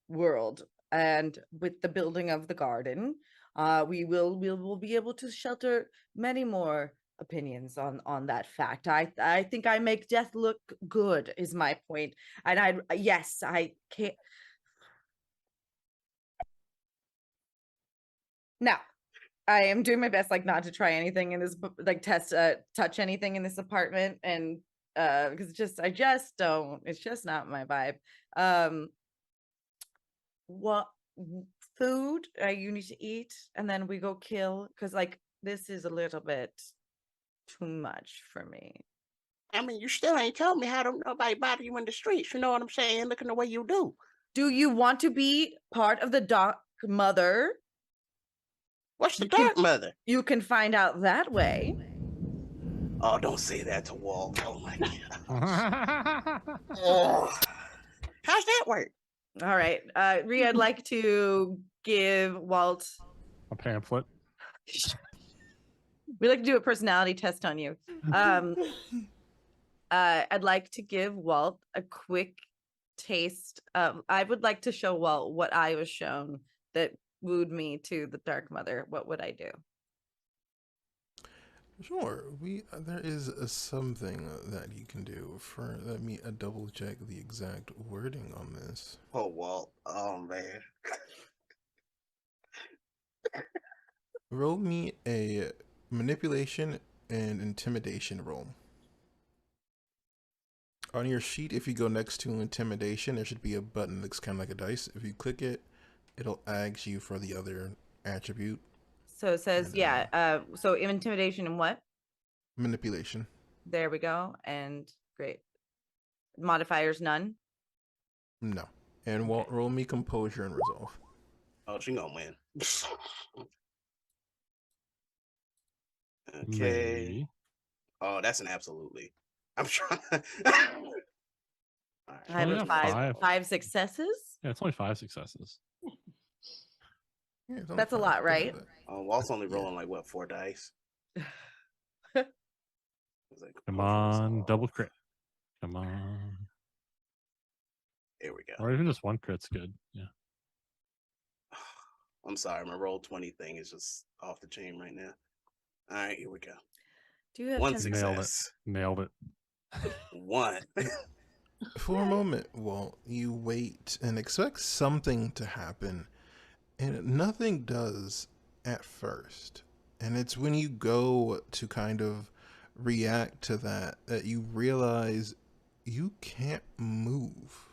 world. And with the building of the garden, we will be able to shelter many more opinions on that fact. I think I make death look good is my point. And I can't. Now, I am doing my best, like, not to try anything in this, like, touch anything in this apartment, and because I just don't. It's just not my vibe. What food you need to eat, and then we go kill? Because, like, this is a little bit too much for me. I mean, you still ain't told me how don't nobody bother you in the streets. You know what I'm saying? Looking the way you do. Do you want to be part of the Dark Mother? What's the You can- Dark Mother? You can find out that way. Oh, don't say that to Walt. Oh my god. Ugh. How's that work? All right, Rhea, I'd like to give Walt. A pamphlet. We like to do a personality test on you. I'd like to give Walt a quick taste. I would like to show Walt what I was shown that wooed me to the Dark Mother. What would I do? Sure, there is something that you can do. Let me double check the exact wording on this. Oh, Walt. Oh man. Roll me a manipulation and intimidation roll. On your sheet, if you go next to intimidation, there should be a button that looks kind of like a dice. If you click it, it'll ask you for the other attribute. So it says, And, so intimidation and what? Manipulation. There we go. And great. Modifiers none. No. And roll me composure and resolve. Oh, she gonna win. Okay. Maybe. Oh, that's an absolutely. I'm trying. All I have only a got five successes. Yeah, it's only 5 successes. Yeah, it's only That's a 5, lot, right? but- Oh, Walt's only Yeah. rolling like what, 4 dice? It's like, Come oh, on, so- double crit. Come on. Here we go. Or even just one crit's good. Yeah. I'm sorry, my roll 20 thing is just off the chain right now. All right, here we go. Do you have 1 10 success. Nailed it. 1. For a moment, Walt, you wait and expect something to happen, and nothing does at first. And it's when you go to kind of react to that you realize you can't move.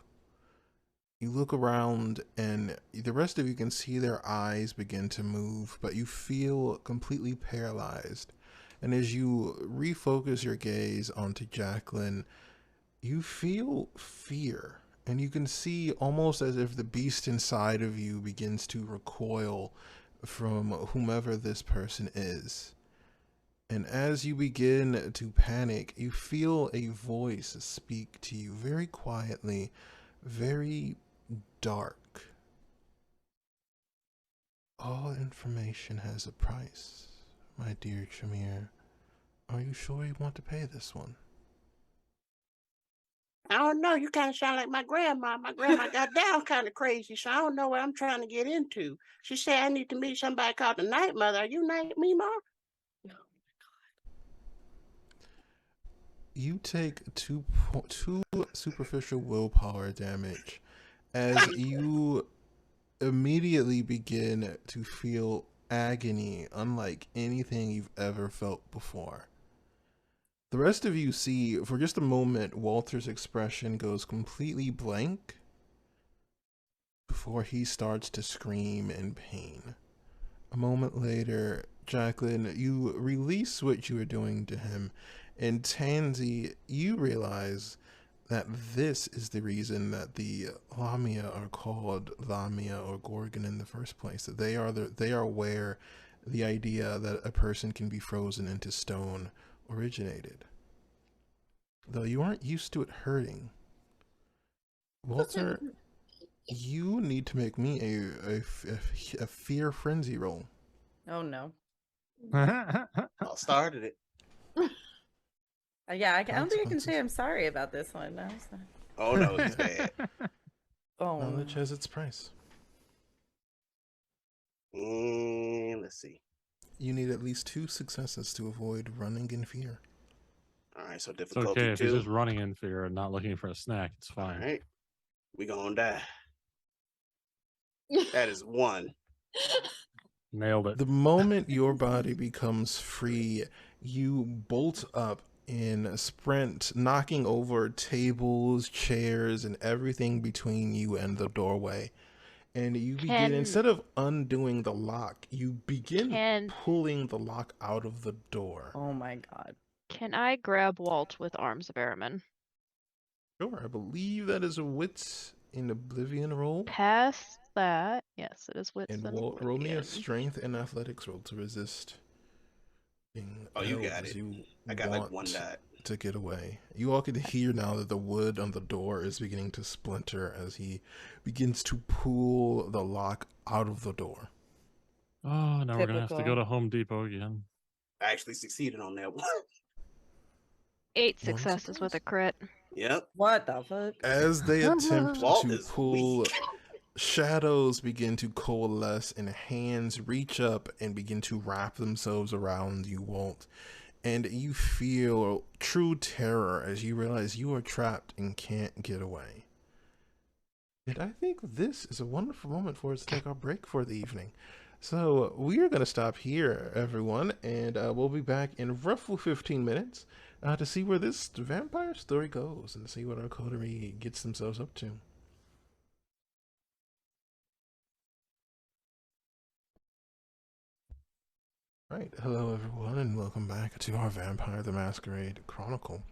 You look around and the rest of you can see their eyes begin to move, but you feel completely paralyzed. And as you refocus your gaze onto Jacqueline, you feel fear, and you can see almost as if the beast inside of you begins to recoil from whomever this person is. And as you begin to panic, you feel a voice speak to you very quietly, very dark. All information has a price, my dear Tremere. Are you sure you want to pay this one? I don't know. You kind of sound like my grandma. My grandma got down kind of crazy, so I don't know what I'm trying to get into. She said I need to meet somebody called the Night Mother. Are you Night Mima? You take two superficial willpower damage as you immediately begin to feel agony unlike anything you've ever felt before. The rest of you see, for just a moment, Walter's expression goes completely blank before he starts to scream in pain. A moment later, Jacqueline, you release what you are doing to him, and Tansy, you realize that this is the reason that the Lamia are called Lamia or Gorgon in the first place. That they are where the idea that a person can be frozen into stone originated. though you aren't used to it hurting. Walter, you need to make me a fear frenzy roll. Oh no. I started it. Yeah, I don't think I can say Consequences. I'm sorry about this one. No, it's not. Oh no, he's bad. Oh. Knowledge has its price. And let's see. You need at least 2 successes to avoid running in fear. All right, so It's difficulty okay if he's 2. just running in fear and not looking for a snack. It's All fine. right, we gonna die. That is 1. Nailed it. The moment your body becomes free, you bolt up in sprint, knocking over tables, chairs, and everything between you and the doorway. And you begin, instead of undoing the lock, you begin pulling the lock out of the door. Oh my god. Can I grab Walt with arms of airman? Sure, I believe that is a wits in Oblivion roll. Past that, yes, it is wits And and roll me a Oblivion. strength and athletics roll to resist being Oh, you held got as it. you I got like 1 want dot. to get away. You all can hear now that the wood on the door is beginning to splinter as he begins to pull the lock out of the door. Oh, now we're gonna have to go Typical. to Home Depot again. I actually succeeded on that one. 8 One successes with a success. crit. Yep. What the fuck? As they attempt Walt to is pull, weak. shadows begin to coalesce and hands reach up and begin to wrap themselves around you, Walt. And you feel true terror as you realize you are trapped and can't get away. And I think this is a wonderful moment for us to take our break for the evening. So we are going to stop here, everyone, and we'll be back in roughly 15 minutes to see where this vampire story goes and see what our coterie gets themselves up to. Right, hello everyone, and welcome back to our Vampire the Masquerade Chronicle.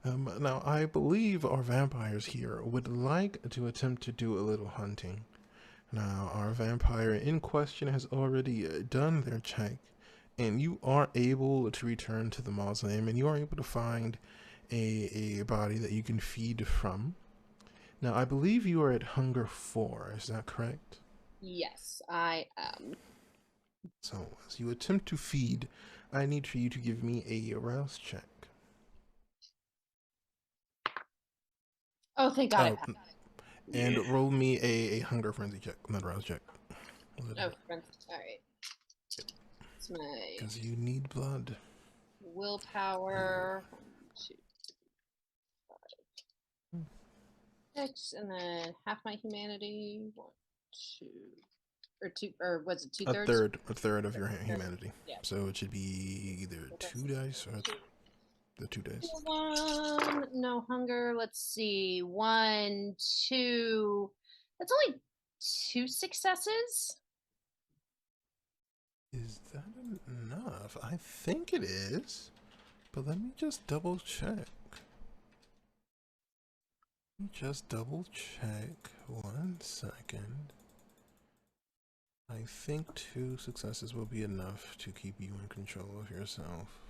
Now, I believe our vampires here would like to attempt to do a little hunting. Now, our vampire in question has already done their check, and you are able to return to the mausoleum, and you are able to find a body that you can feed from. Now, I believe you are at Hunger 4, is that correct? Yes, I am. So, as you attempt to feed, I need for you to give me a rouse check. Oh, thank God. And roll me a hunger frenzy check, not a rouse check. Oh, friends. All right. It's my Because you need blood. willpower. 1, 2, 5, 6, and then half my humanity. 1, 2, or 2, or was it 2/3? A third of your humanity. Yeah. So it should be either 2 dice or the 2 dice. 1, no hunger. Let's see. 1, 2. That's only 2 successes. Is that enough? I think it is. But let me just double check. Just double check. 1 second. I think 2 successes will be enough to keep you in control of yourself.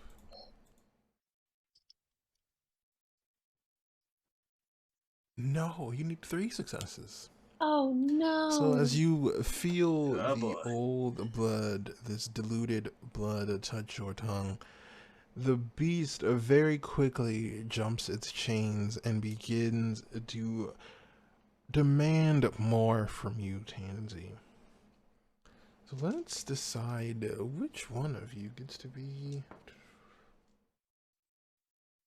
No, you need 3 successes. Oh no. So as you feel the old blood, this diluted blood touch your tongue, the beast very quickly jumps its chains and begins to demand more from you, Tansy. So let's decide which one of you gets to be...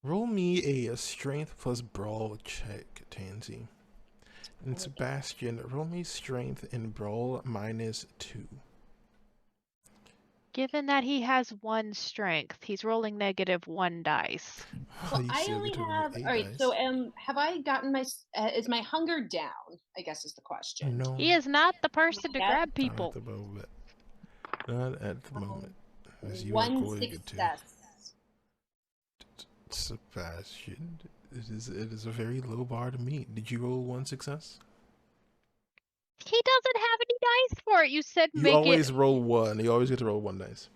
Roll me a strength plus brawl check, Tansy. And Sebastian, roll me strength and brawl -2. Given that he has 1 strength, he's rolling -1 dice. Well, I only have. All right. So, have I gotten my? Is my hunger down? I guess is the question. No. He is not the person to grab people. Not at the moment. Not at the moment. As you are 1 going success. Sebastian, it is a very low bar to meet. Did you roll 1 success? He doesn't have any dice for it. You said You make always it. roll 1. You always get to roll 1 dice.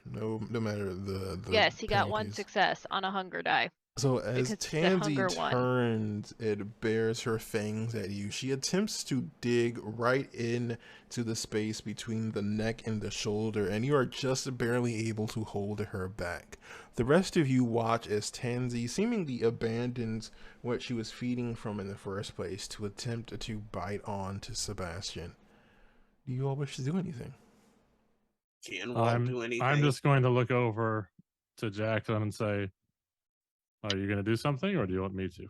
No matter the Yes, he got 1 penalties. success on a hunger die. So as Because the hunger Tansy one. turns, it bares her fangs at you. She attempts to dig right in to the space between the neck and the shoulder, and you are just barely able to hold her back. The rest of you watch as Tansy seemingly abandons what she was feeding from in the first place to attempt to bite on to Sebastian. Do you all wish to do anything? Can Walt do I'm anything? just going to look over to Jackson and say, "Are you going to do something, or do you want me to?"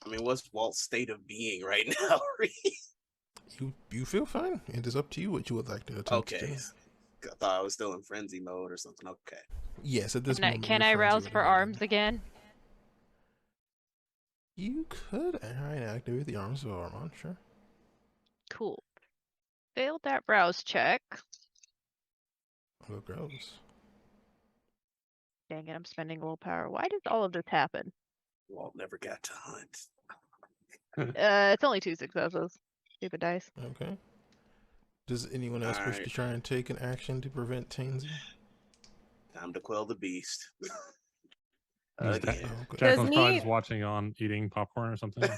I mean, what's Walt's state of being right now? You feel fine. It is up to you what you would like to attempt to Okay. do. I thought I was still in frenzy mode or something. Okay. Yes, at this moment. Can your I friends rouse would for have arms ended. again? You could try and activate the arms of Armand, sure. Cool. Failed that browse check. What grows? Dang it, I'm spending willpower. Why does all of this happen? Walt never got to hunt. It's only 2 successes. Stupid dice. Okay. Does anyone else wish to Alright. try and take an action to prevent Tansy? Time to quell the beast. Is Again. Okay. Jacqueline's probably me- just watching on eating popcorn or something.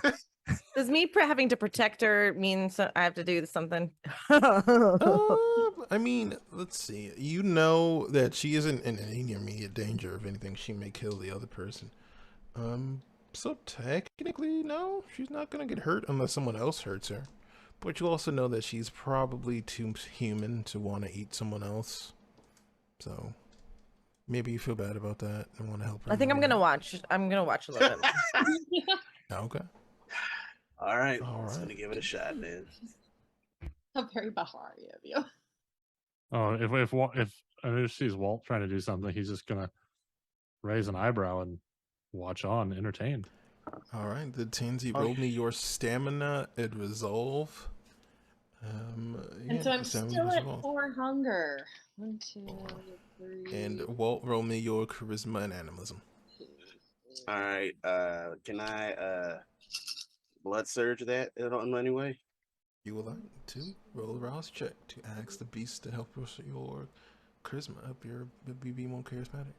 Does me having to protect her mean I have to do something? I mean, let's see. You know that she isn't in any immediate danger of anything. She may kill the other person. So technically, no, she's not gonna get hurt unless someone else hurts her. But you also know that she's probably too human to want to eat someone else. So maybe you feel bad about that and want to help her. I think I'm gonna watch. I'm gonna watch a little bit. Okay. All right. All Just right. gonna give it a shot, man. How very Bahari of you. Oh, if Anush sees Walt trying to do something, he's just gonna raise an eyebrow and watch on, entertained. All right. The Tansy, Oh. roll me your stamina and resolve. And so I'm stamina still at resolve. 4 hunger. 1, 2, 3. And Walt, roll me your charisma and animalism. All right. Can I blood surge that in any way? You would like to roll a rouse check to ask the beast to help your charisma up your be more charismatic.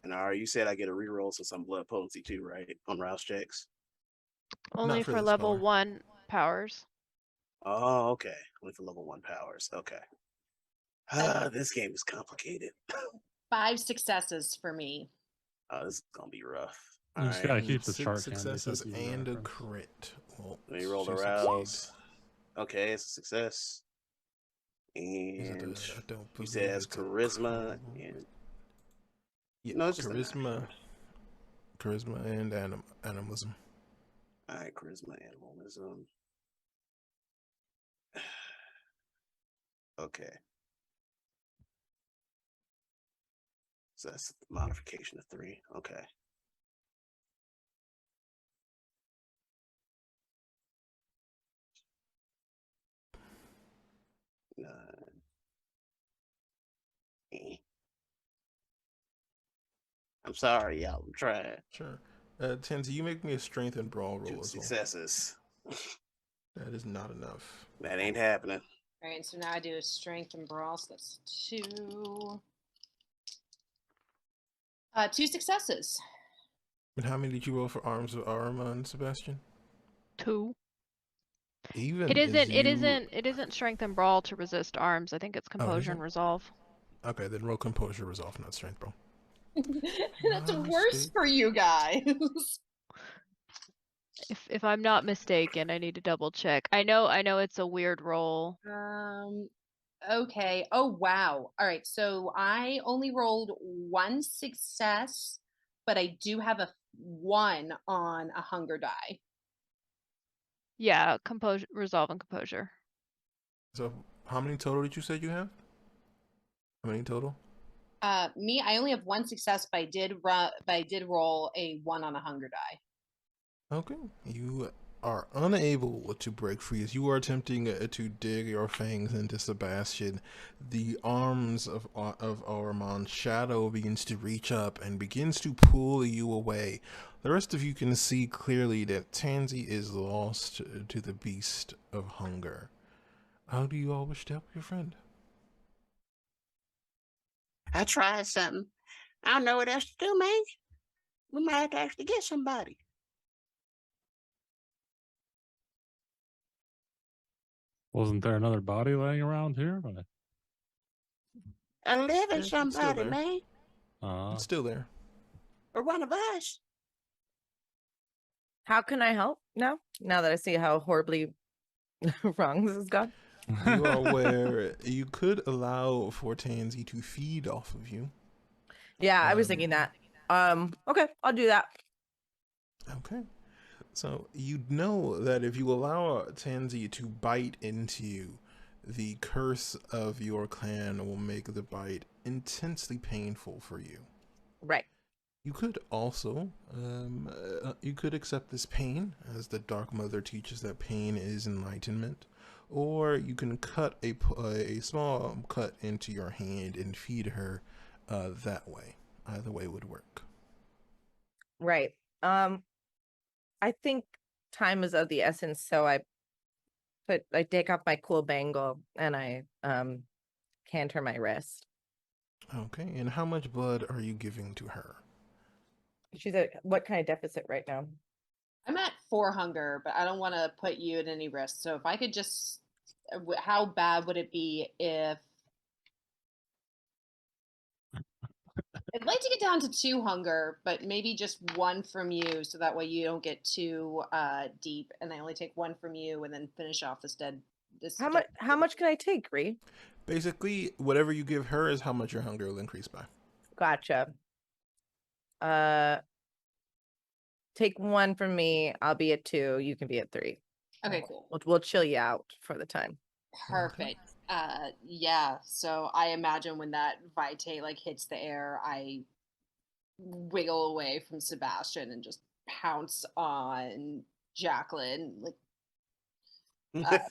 And you said I get a reroll since I'm blood potency too, right? On rouse checks. Only for for this level power. 1 powers. Oh, okay. Only for level 1 powers. Okay. This game is complicated. 5 successes for me. Oh, this is gonna be rough. You All just right. gotta keep the 6 chart handy, so successes it's easy to and a reference. crit. Well, Let me roll the she rouse. succeeds. Okay, it's a success. Is it And I don't you believe said it has it's a charisma critical. and Yeah, no, it's just an charisma and animalism. all right, charisma, animalism. Okay. So that's a modification of 3. Okay. I'm sorry, y'all. I'm trying. Sure. Tansy, you make me a strength and brawl roll 2 as well. successes. That is not enough. That ain't happening. All right, so now I do a strength and brawl, so that's 2. 2 successes. And how many did you roll for arms of Armand, Sebastian? 2. Even It as isn't strength and brawl to resist arms. I think it's composure and isn't? resolve. Okay, then roll composure resolve, not strength, bro. That's My worse mistake. for you guys. If I'm not mistaken, I need to double check. I know it's a weird roll. Okay. Oh wow. All right. So I only rolled 1 success, but I do have a 1 on a hunger die. Yeah, composure, resolve, and composure. So how many total did you say you have? How many total? Me, I only have 1 success, but I did roll a 1 on a hunger die. Okay. You are unable to break free as you are attempting to dig your fangs into Sebastian. The arms of Armand's shadow begins to reach up and begins to pull you away. The rest of you can see clearly that Tansy is lost to the beast of hunger. How do you all wish to help your friend? I tried something. I don't know what else to do, man. We might have to actually get somebody. Wasn't there another body laying around here? A living Yeah, it's still somebody, there. man. It's still there. Or one of us. How can I help now? Now that I see how horribly wrong this has gone. You are aware you could allow for Tansy to feed off of you. Yeah, I was thinking that. Okay, I'll do that. Okay. So you know that if you allow Tansy to bite into you, the curse of your clan will make the bite intensely painful for you. Right. You could also, you could accept this pain, as the Dark Mother teaches that pain is enlightenment, or you can cut a small cut into your hand and feed her that way. Either way would work. Right. I think time is of the essence, so I take off my cool bangle and I canter my wrist. Okay, and how much blood are you giving to her? She's at what kind of deficit right now? I'm at 4 hunger, but I don't want to put you at any risk. So if I could just, how bad would it be if I'd like to get down to 2 hunger, but maybe just 1 from you, so that way you don't get too deep, and I only take 1 from you, and then finish off this dead. How much can I take, Ree? Basically, whatever you give her is how much your hunger will increase by. Gotcha. Take 1 from me. I'll be at 2. You can be at 3. Okay, cool. We'll chill you out for the time. Perfect. Yeah. So I imagine when that vitae like hits the air, I wiggle away from Sebastian and just pounce on Jacqueline. Like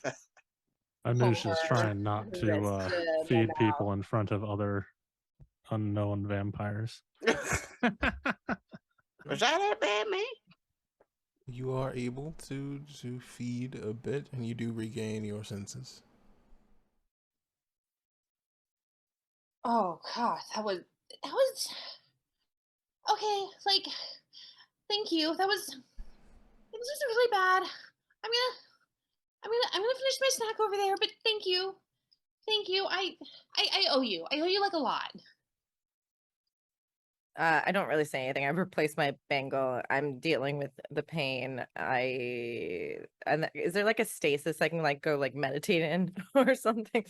I knew she was Homer, trying not to wrist to feed my people in front of other unknown vampires. Was that bad, man? You are able to feed a bit, and you do regain your senses. Oh god, that was okay. Like, thank you. It was just really bad. I'm gonna finish my snack over there. But thank you. I owe you. I owe you like a lot. I don't really say anything. I've replaced my bangle. I'm dealing with the pain. Is there like a stasis I can like go like meditate in or something?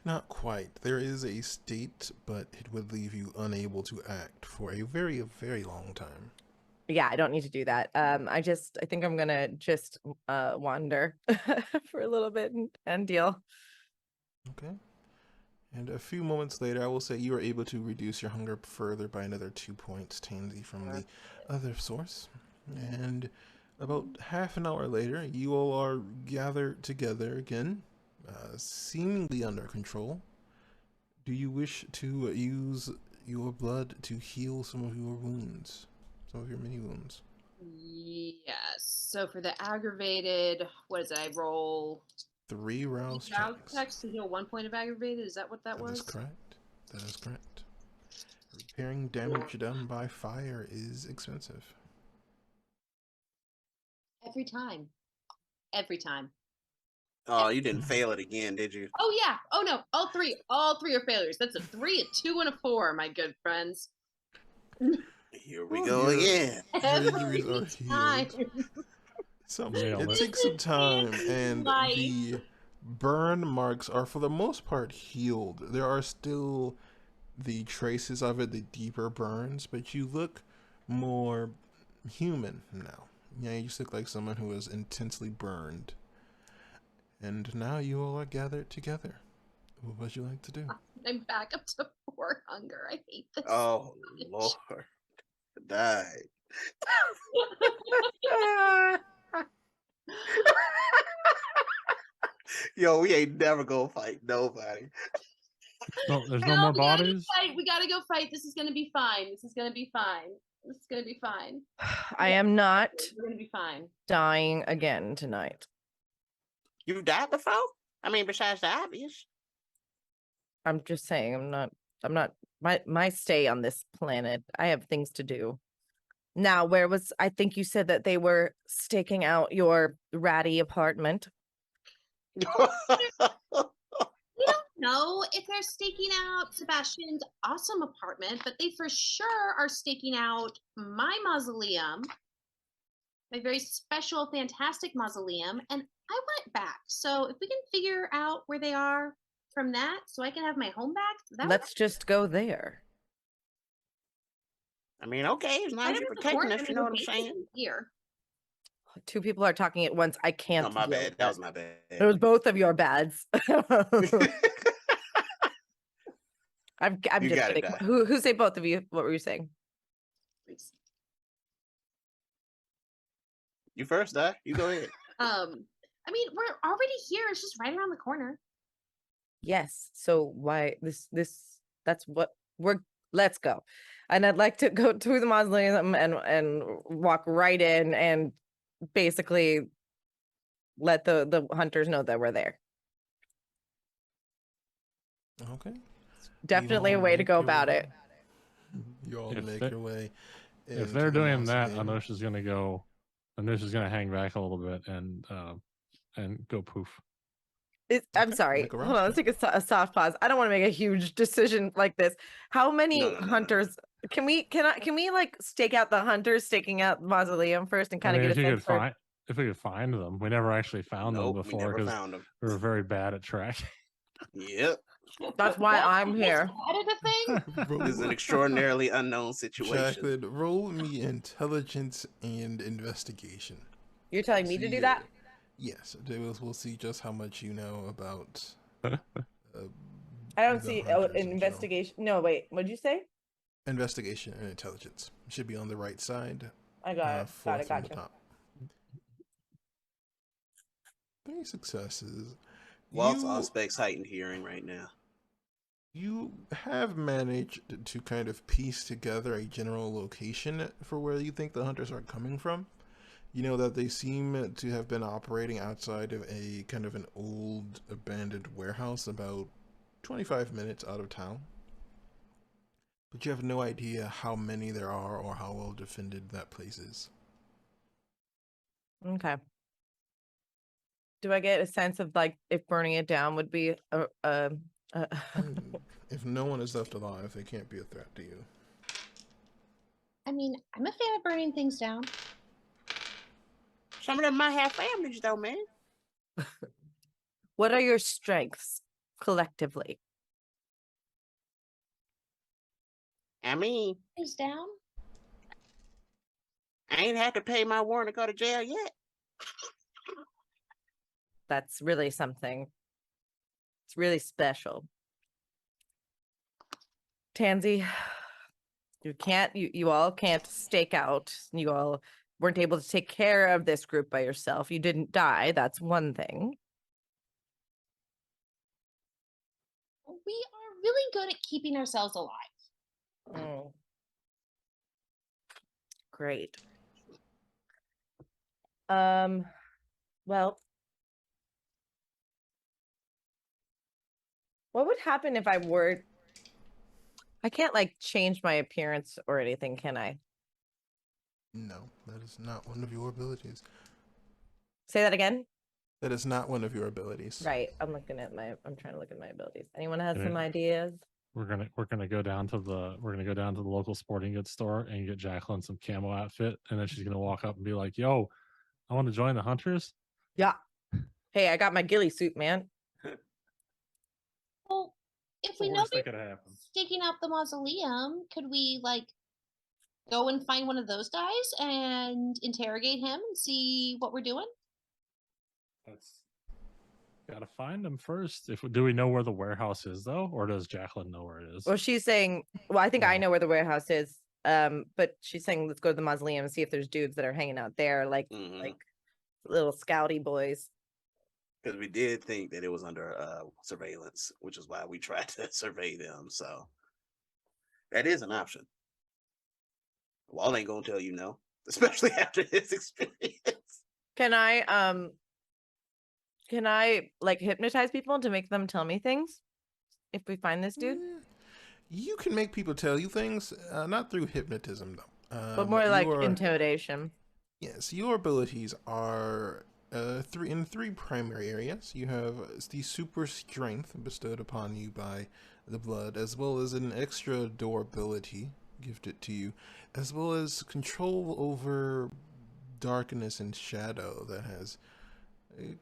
Not quite. There is a state, but it would leave you unable to act for a very long time. Yeah, I don't need to do that. I think I'm gonna just wander for a little bit and deal. Okay. And a few moments later, I will say you are able to reduce your hunger further by another 2 points, Tansy, from the other source. And about half an hour later, you all are gathered together again, seemingly under control. Do you wish to use your blood to heal some of your wounds? Some of your mini wounds? Yes. So for the aggravated, what is it? I roll 3 rouse checks. to heal 1 point of aggravated. Is that what that was? That is correct. That is correct. Repairing damage done by fire is expensive. Every time. Every time. Oh, you didn't fail it again, did you? Oh yeah. Oh no. All three are failures. That's a 3, a 2, and a 4, my good friends. Here we go again. Injuries are healed. It takes some time, and the burn marks are for the most part healed. There are still the traces of it, the deeper burns, but you look more human now. Yeah, you just look like someone who was intensely burned. And now you all are gathered together. What would you like to do? I'm back up to 4 hunger. I hate this. Oh, Lord. Died. Yo, we ain't never gonna fight nobody. No, there's no more bodies? We gotta go fight. This is gonna be fine. I am not We're gonna be fine. dying again tonight. You've died before? I mean, besides the obvious. I'm just saying I'm not my stay on this planet. I have things to do. Now, I think you said that they were staking out your ratty apartment. We don't know if they're staking out Sebastian's awesome apartment, but they for sure are staking out my mausoleum, my very special, fantastic mausoleum, and I went back. So if we can figure out where they are from that, so I can have my home back, Let's just go there. I mean, okay, it's nice you're protecting us, you know what I'm saying? Here. Two people are talking at once. I can't. Oh, my deal bad. with That was my bad. It was both of your bads. I'm You just got it, kidding. Di. Who say both of you? What were you saying? Please. You first, Di. You go ahead. I mean, we're already here. It's just right around the corner. Yes. So why that's what let's go. And I'd like to go to the mausoleum and walk right in and basically let the hunters know that we're there. Okay. Definitely a way to go about it. You all If make they- your way. If they're doing that, mausoleum. Anusha's gonna hang back a little bit and go poof. I'm Okay, sorry. make a Hold on. roster. Let's take a soft pause. I don't want to make a huge decision like this. How many No. hunters can we like stake out the hunters staking out the mausoleum first and kind of I mean, get a sense for if we could find them, we never actually found them Nope, we before never because found them. we were very bad at tracking. Yep. That's why I'm here. Editing thing? This is an extraordinarily unknown situation. Jacqueline, roll me intelligence and investigation. You're telling me to do that? Yes, we'll see just how much you know about. I don't the see hunters an in general. investigation. No, wait. What'd you say? Investigation and intelligence should be on the right side. I got it. Got Fourth it. from the Gotcha. top. 3 successes. Walt's You- aspects heightened hearing right now. You have managed to kind of piece together a general location for where you think the hunters are coming from. You know that they seem to have been operating outside of a kind of an old abandoned warehouse about 25 minutes out of town. But you have no idea how many there are or how well defended that place is. Okay. Do I get a sense of like if burning it down would be I mean, if no one is left alive, they can't be a threat to you. I mean, I'm a fan of burning things down. Some of them might have families, though, man. What are your strengths collectively? I mean, Things down? I ain't had to pay my warrant to go to jail yet. That's really something. It's really special. Tansy, you all can't stake out. You all weren't able to take care of this group by yourself. You didn't die. That's one thing. We are really good at keeping ourselves alive. Mm. Great. Well, what would happen if I can't like change my appearance or anything, can I? No, that is not one of your abilities. Say that again? That is not one of your abilities. Right. I'm trying to look at my abilities. Anyone has Yeah. some ideas? We're gonna go down to the local sporting goods store and get Jacqueline some camo outfit, and then she's gonna walk up and be like, "Yo, I want to join the hunters." Yeah. Hey, I got my ghillie suit, man. Well, if It's we the know worst they're that could happen. staking out the mausoleum, could we like go and find one of those guys and interrogate him and see what we're doing? That's gotta find them first. Do we know where the warehouse is though, or does Jacqueline know where it is? Well, she's saying, I think I Oh. know where the warehouse is. But she's saying let's go to the mausoleum and see if there's dudes that are hanging out there, like little scouty boys. Because we did think that it was under surveillance, which is why we tried to survey them. So that is an option. Wall ain't gonna tell you no, especially after his experience. Can I like hypnotize people to make them tell me things if we find this dude? You can make people tell you things, not through hypnotism though. But more like your intimidation. Yes, your abilities are three primary areas. You have the super strength bestowed upon you by the blood, as well as an extra durability gifted to you, as well as control over darkness and shadow that has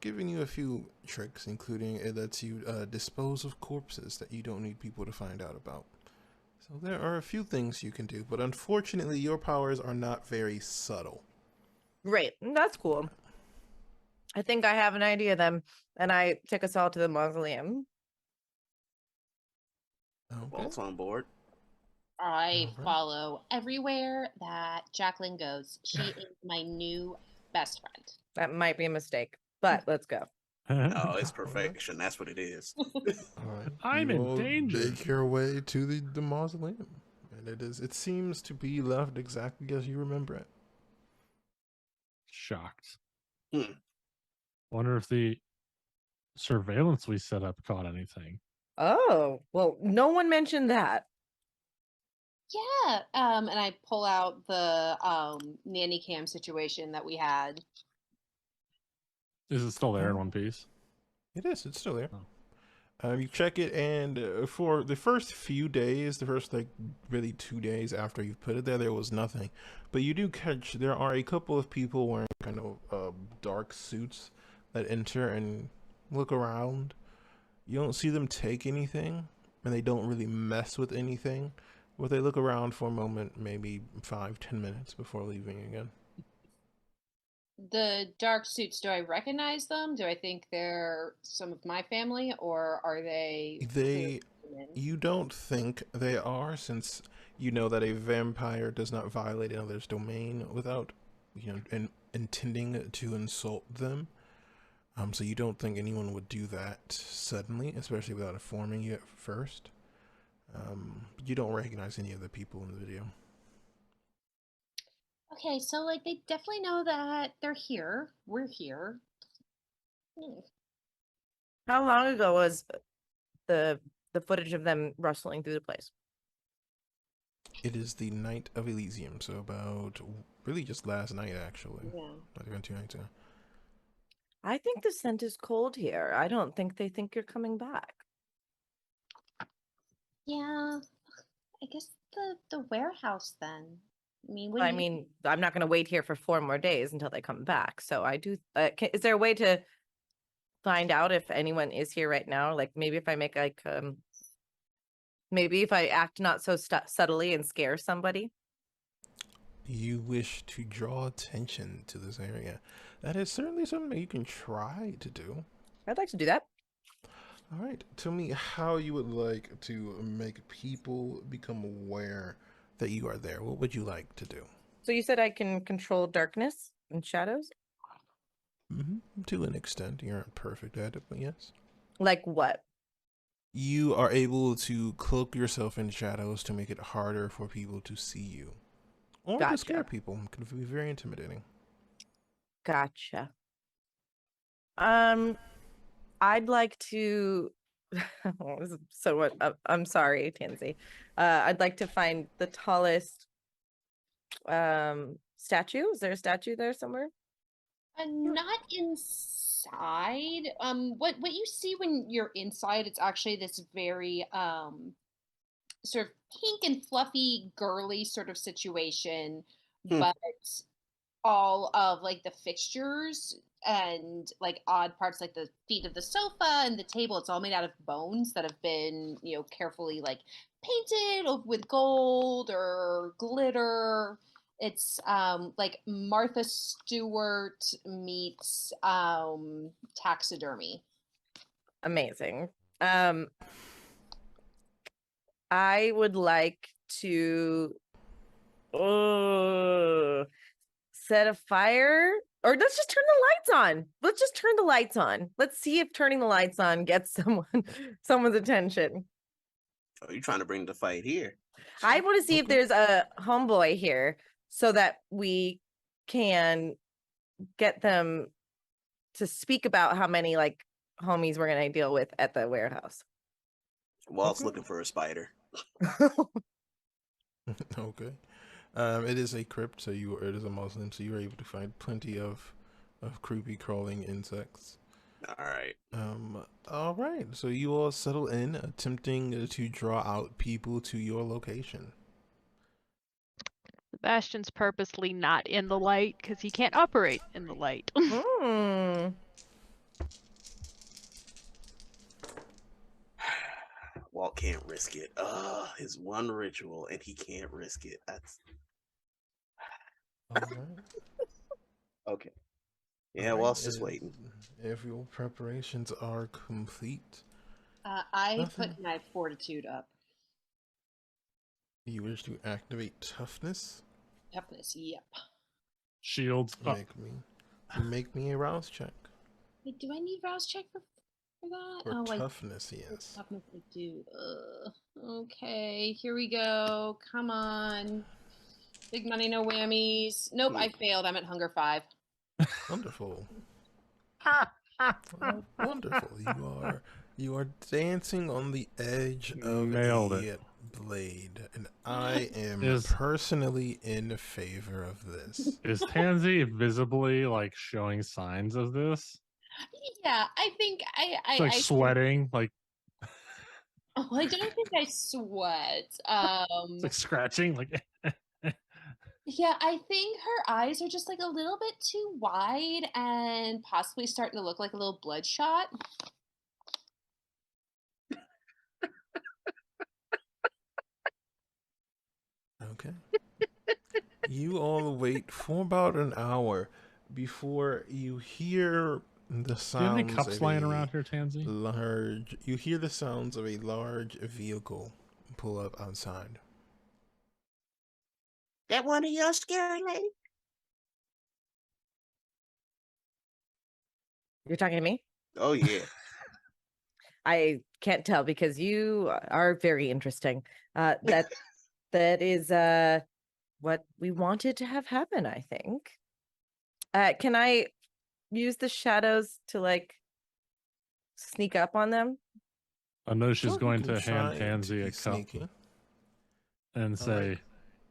given you a few tricks, including it lets you dispose of corpses that you don't need people to find out about. So there are a few things you can do, but unfortunately your powers are not very subtle. Great. That's cool. I think I have an idea then. And I take us all to the mausoleum. Okay. Walt's on board. I Alright. follow everywhere that Jacqueline goes. She is my new best friend. That might be a mistake, but let's go. Oh, it's perfection. That's what it is. Alright. I'm You in all danger. make your way to the mausoleum. And it seems to be left exactly as you remember it. Shocked. Hmm. Wonder if the surveillance we set up caught anything. Oh, well, no one mentioned that. Yeah. And I pull out the nanny cam situation that we had. Is it still there in one piece? It is. It's still there. Oh. You check it, and for the first few days, the first really 2 days after you've put it there, there was nothing. But you do catch there are a couple of people wearing kind of dark suits that enter and look around. You don't see them take anything, and they don't really mess with anything. But they look around for a moment, maybe 5-10 minutes before leaving again. The dark suits, do I recognize them? Do I think they're some of my family, or are they They, human? you don't think they are, since you know that a vampire does not violate another's domain without, intending to insult them. So you don't think anyone would do that suddenly, especially without informing you at first. You don't recognize any of the people in the video. Okay, so like they definitely know that they're here. We're here. Hmm. How long ago was the footage of them rustling through the place? It is the night of Elysium, so about really just last night, actually. Yeah. Not even 2 nights ago. I think the scent is cold here. I don't think they think you're coming back. Yeah. I guess the warehouse then. I mean, what I do you mean, I'm not going to wait here for 4 more days until they come back. So I do. Is there a way to find out if anyone is here right now? Like maybe if I make maybe if I act not so subtly and scare somebody. You wish to draw attention to this area. That is certainly something that you can try to do. I'd like to do that. All right, tell me how you would like to make people become aware that you are there. What would you like to do? So you said I can control darkness and shadows? To an extent, you're not perfect at it, but yes. Like what? You are able to cloak yourself in shadows to make it harder for people to see you. Or to scare Gotcha. people. It can be very intimidating. Gotcha. I'd like to. Oh, this is so what? I'm sorry, Tansy. I'd like to find the tallest statue. Is there a statue there somewhere? not inside. What you see when you're inside, it's actually this very sort of pink and fluffy, girly sort of situation, Hmm. but all of like the fixtures and like odd parts like the feet of the sofa and the table, it's all made out of bones that have been carefully like painted with gold or glitter. It's like Martha Stewart meets taxidermy. Amazing. I would like to set a fire, or let's just turn the lights on. Let's just turn the lights on. Let's see if turning the lights on gets someone's attention. Oh, you trying to bring the fight here? I want to see if Okay. there's a homeboy here so that we can get them to speak about how many like homies we're gonna deal with at the warehouse. Walt's Okay. looking for a spider. Okay. It is a crypt, so it is a Muslim, so you are able to find plenty of creepy crawling insects. All right. All right. So you all settle in, attempting to draw out people to your location. Sebastian's purposely not in the light because he can't operate in the light. Hmm. Walt can't risk it. His one ritual, and he can't risk it. That's All right. okay. Yeah, All right. Walt's just waiting. If your preparations are complete, I Nothing. put my fortitude up. you wish to activate toughness. Toughness, yep. Shields up. Make me a rouse check. Wait, do I need rouse check for that? For oh, toughness, yes. Toughness I do. Okay, here we go. Come on. Big money, no whammies. Nope, I failed. I'm at hunger 5. Wonderful. Wonderful. You are dancing on the edge of Nailed a it. blade, and I am Is- personally in favor of this. Is Tansy visibly like showing signs of this? Yeah, I think It's like sweating, like Oh, I don't think I sweat. it's like scratching, like Yeah, I think her eyes are just like a little bit too wide and possibly starting to look like a little bloodshot. Okay. You all wait for about an hour before you hear the Do you have sounds any cups of lying a around here, Tansy? large. You hear the sounds of a large vehicle pull up outside. That one of your scary lady? You're talking to me? Oh yeah. I can't tell because you are very interesting. That is what we wanted to have happen, I think. Can I use the shadows to like sneak up on them? I know she's Sure, you going can to hand try Tansy be a cup sneaky. and All say, right.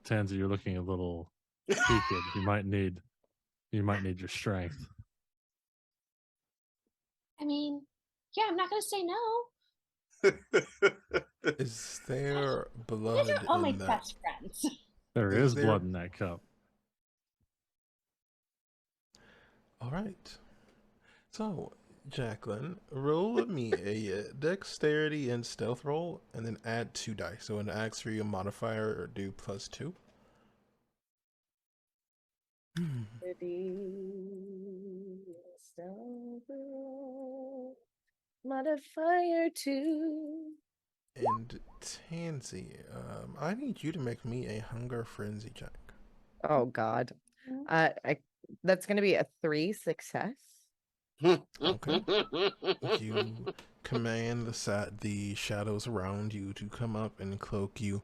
Tansy, you're looking a little peaked. You might need your strength. I mean, yeah, I'm not gonna say no. Is there You blood guys are all my in that? best friends. There Is is there- blood in that cup. All right. So, Jacqueline, roll me a dexterity and stealth roll, and then add 2 dice. So, when it asks for your modifier, or do +2. Modifier 2. And Tansy, I need you to make me a hunger frenzy check. Oh God. That's gonna be a 3 success. Okay. You command the shadows around you to come up and cloak you,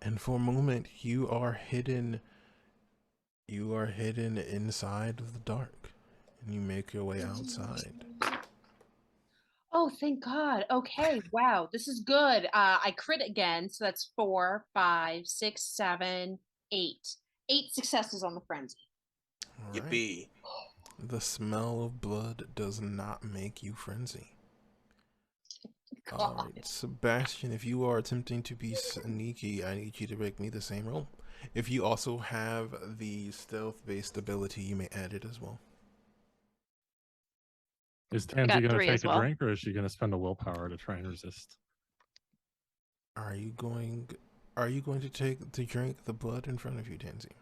and for a moment you are hidden. You are hidden inside of the dark, and you make your way outside. Oh, thank God. Okay, wow, this is good. I crit again, so that's 4, 5, 6, 7, 8. 8 successes on the frenzy. All right. Yippee. The smell of blood does not make you frenzy. All God. right, Sebastian, if you are attempting to be sneaky, I need you to make me the same roll. If you also have the stealth-based ability, you may add it as well. Is I Tansy got going to 3 take as a well. drink, or is she going to spend a willpower to try and resist? Are you going to take the drink the blood in front of you, Tansy?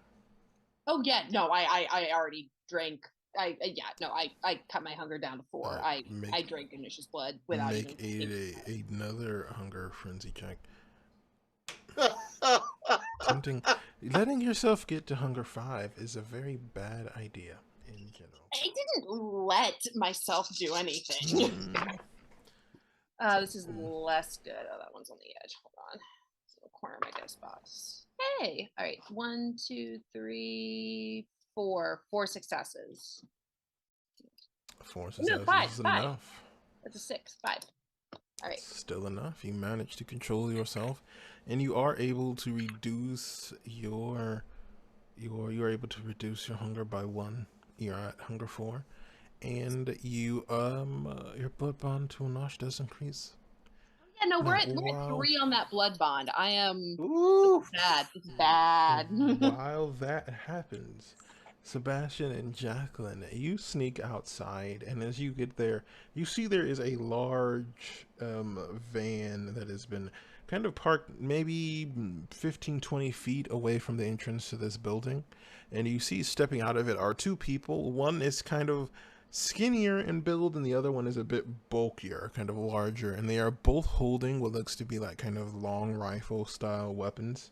Oh yeah, no, I already drank. I cut my hunger down to 4. I drank Inish's blood without Make even another hunger frenzy check. Letting yourself get to hunger 5 is a very bad idea in general. I didn't let myself do anything. This is less good. Oh, that one's on the edge. Hold on. It's in the corner of my dice box. Hey! All right. 1, 2, 3, 4. 4 successes. 4 successes No, 5. is 5. enough. That's a 6. 5. All right. Still enough. You manage to control yourself, and you are able to reduce your you are able to reduce your hunger by 1. You're at hunger 4, and your blood bond to Anash does increase. Yeah, no, we're Now, at while 3 on that blood bond. I am Ooh. bad. This is bad. while that happens, Sebastian and Jacqueline, you sneak outside, and as you get there, you see there is a large van that has been kind of parked maybe 15, 20 feet away from the entrance to this building. And you see stepping out of it are 2 people. One is kind of skinnier in build, and the other one is a bit bulkier, kind of larger. And they are both holding what looks to be like kind of long rifle style weapons.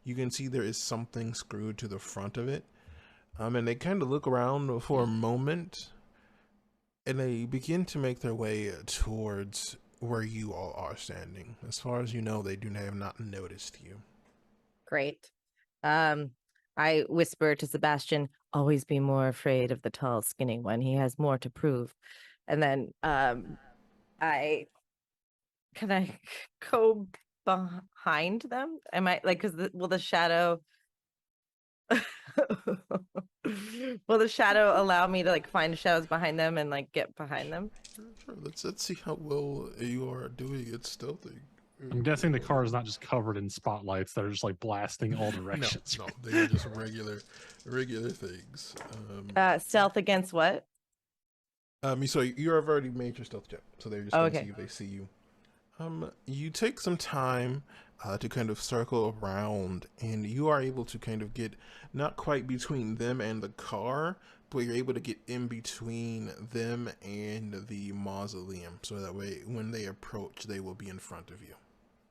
You can see there is something screwed to the front of it. And they kind of look around for a moment, and they begin to make their way towards where you all are standing. As far as you know, they have not noticed you. Great. I whisper to Sebastian, always be more afraid of the tall, skinny one. He has more to prove. And then I go behind them? Am I like, because will the shadow will the shadow allow me to like find shadows behind them and like get behind them? Sure. Let's see how well you are doing at stealthing. I'm guessing the car is not just covered in spotlights that are just like blasting all No, directions. no, they are just regular things. Stealth against what? So you have already made your stealth check, so they're just Oh, going to okay. see if they see you. You take some time to kind of circle around, and you are able to kind of get not quite between them and the car, but you're able to get in between them and the mausoleum, so that way when they approach, they will be in front of you.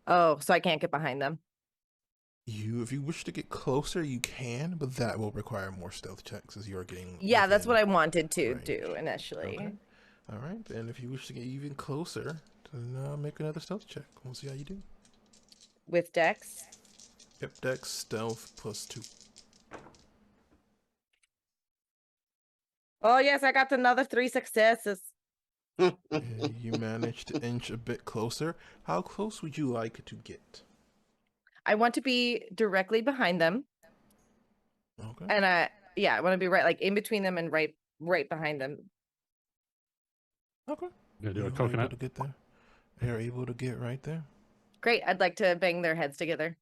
Oh, so I can't get behind them. If you wish to get closer, you can, but that will require more stealth checks as you are getting. Yeah, that's within what I wanted to range. do initially. Okay. All right, and if you wish to get even closer, then make another stealth check. We'll see how you do. With Dex. Yep, Dex stealth +2. Oh yes, I got another 3 successes. You managed to inch a bit closer. How close would you like to get? I want to be directly behind them. Okay. And I want to be right like in between them and right behind them. Okay. Gonna do a You are able coconut. to get there. You're able to get right there. Great. I'd like to bang their heads together.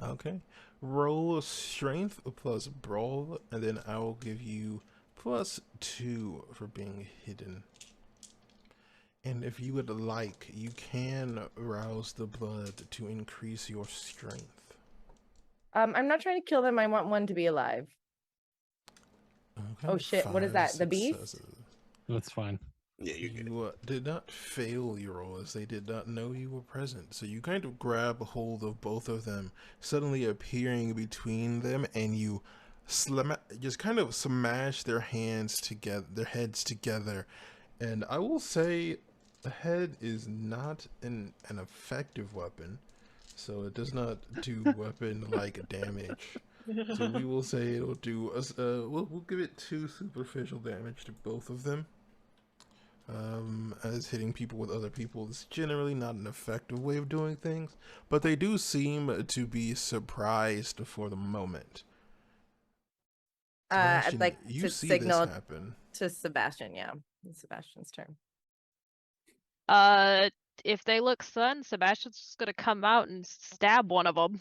Okay. Roll strength plus brawl, and then I will give you +2 for being hidden. And if you would like, you can rouse the blood to increase your strength. I'm not trying to kill them. I want one to be alive. Okay. Oh shit, what is 5 that? The beast? successes. That's fine. Yeah, you're good. You did not fail your roll, as they did not know you were present. So you kind of grab a hold of both of them, suddenly appearing between them, and you just kind of smash their heads together. And I will say, the head is not an effective weapon, so it does not do weapon-like damage. So we will say it'll do us. We'll give it 2 superficial damage to both of them. As hitting people with other people is generally not an effective way of doing things, but they do seem to be surprised for the moment. I'd Sebastian, like you to see signal this happen. to Sebastian. Yeah, it's Sebastian's turn. If they look stunned, Sebastian's just gonna come out and stab one of them.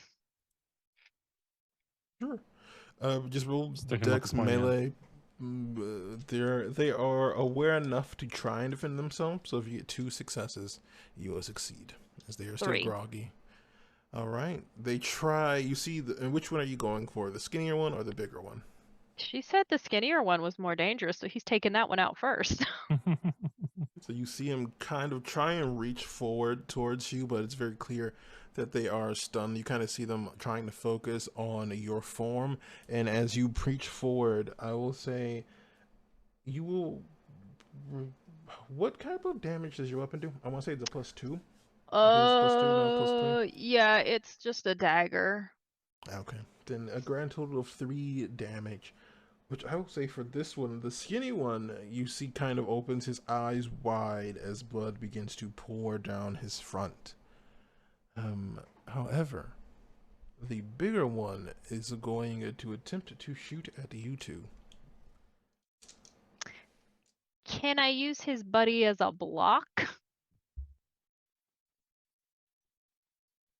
Sure. Just roll Stick 'em with Dex the pointy end. melee. They are aware enough to try and defend themselves. So if you get 2 successes, you will succeed, as they are still 3. groggy. All right. They try. You see, and which one are you going for? The skinnier one or the bigger one? She said the skinnier one was more dangerous, so he's taking that one out first. So you see him kind of try and reach forward towards you, but it's very clear that they are stunned. You kind of see them trying to focus on your form, and as you preach forward, I will say you will. What type of damage does your weapon do? I want to say it's a +2. Yeah, it's just a dagger. Okay, then a grand total of 3 damage. Which I will say for this one, the skinny one, you see kind of opens his eyes wide as blood begins to pour down his front. However, the bigger one is going to attempt to shoot at you two. Can I use his buddy as a block?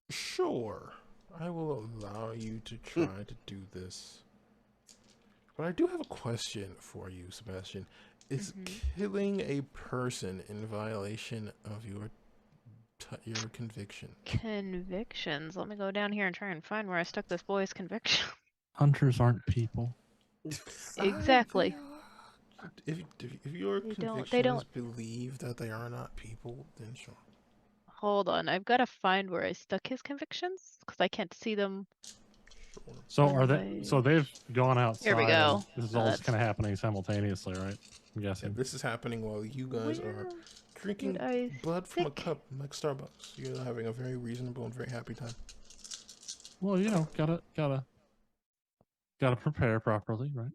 Sure, I will allow you to try to do this. But I do have a question for you, Sebastian. Is killing a person in violation of your conviction? Convictions. Let me go down here and try and find where I stuck this boy's conviction. Hunters aren't people. Exactly. If your They don't- convictions believe that they are not people, then sure. Hold on, I've got to find where I stuck his convictions because I can't see them. So on are they? my- So they've gone outside. Here we go. and This is Oh, all that's- kind of happening simultaneously, right? I'm Yeah, guessing. this is happening while you guys are Where drinking did I blood from a stick- cup like Starbucks. You're having a very reasonable and very happy time. Well, gotta prepare properly, right?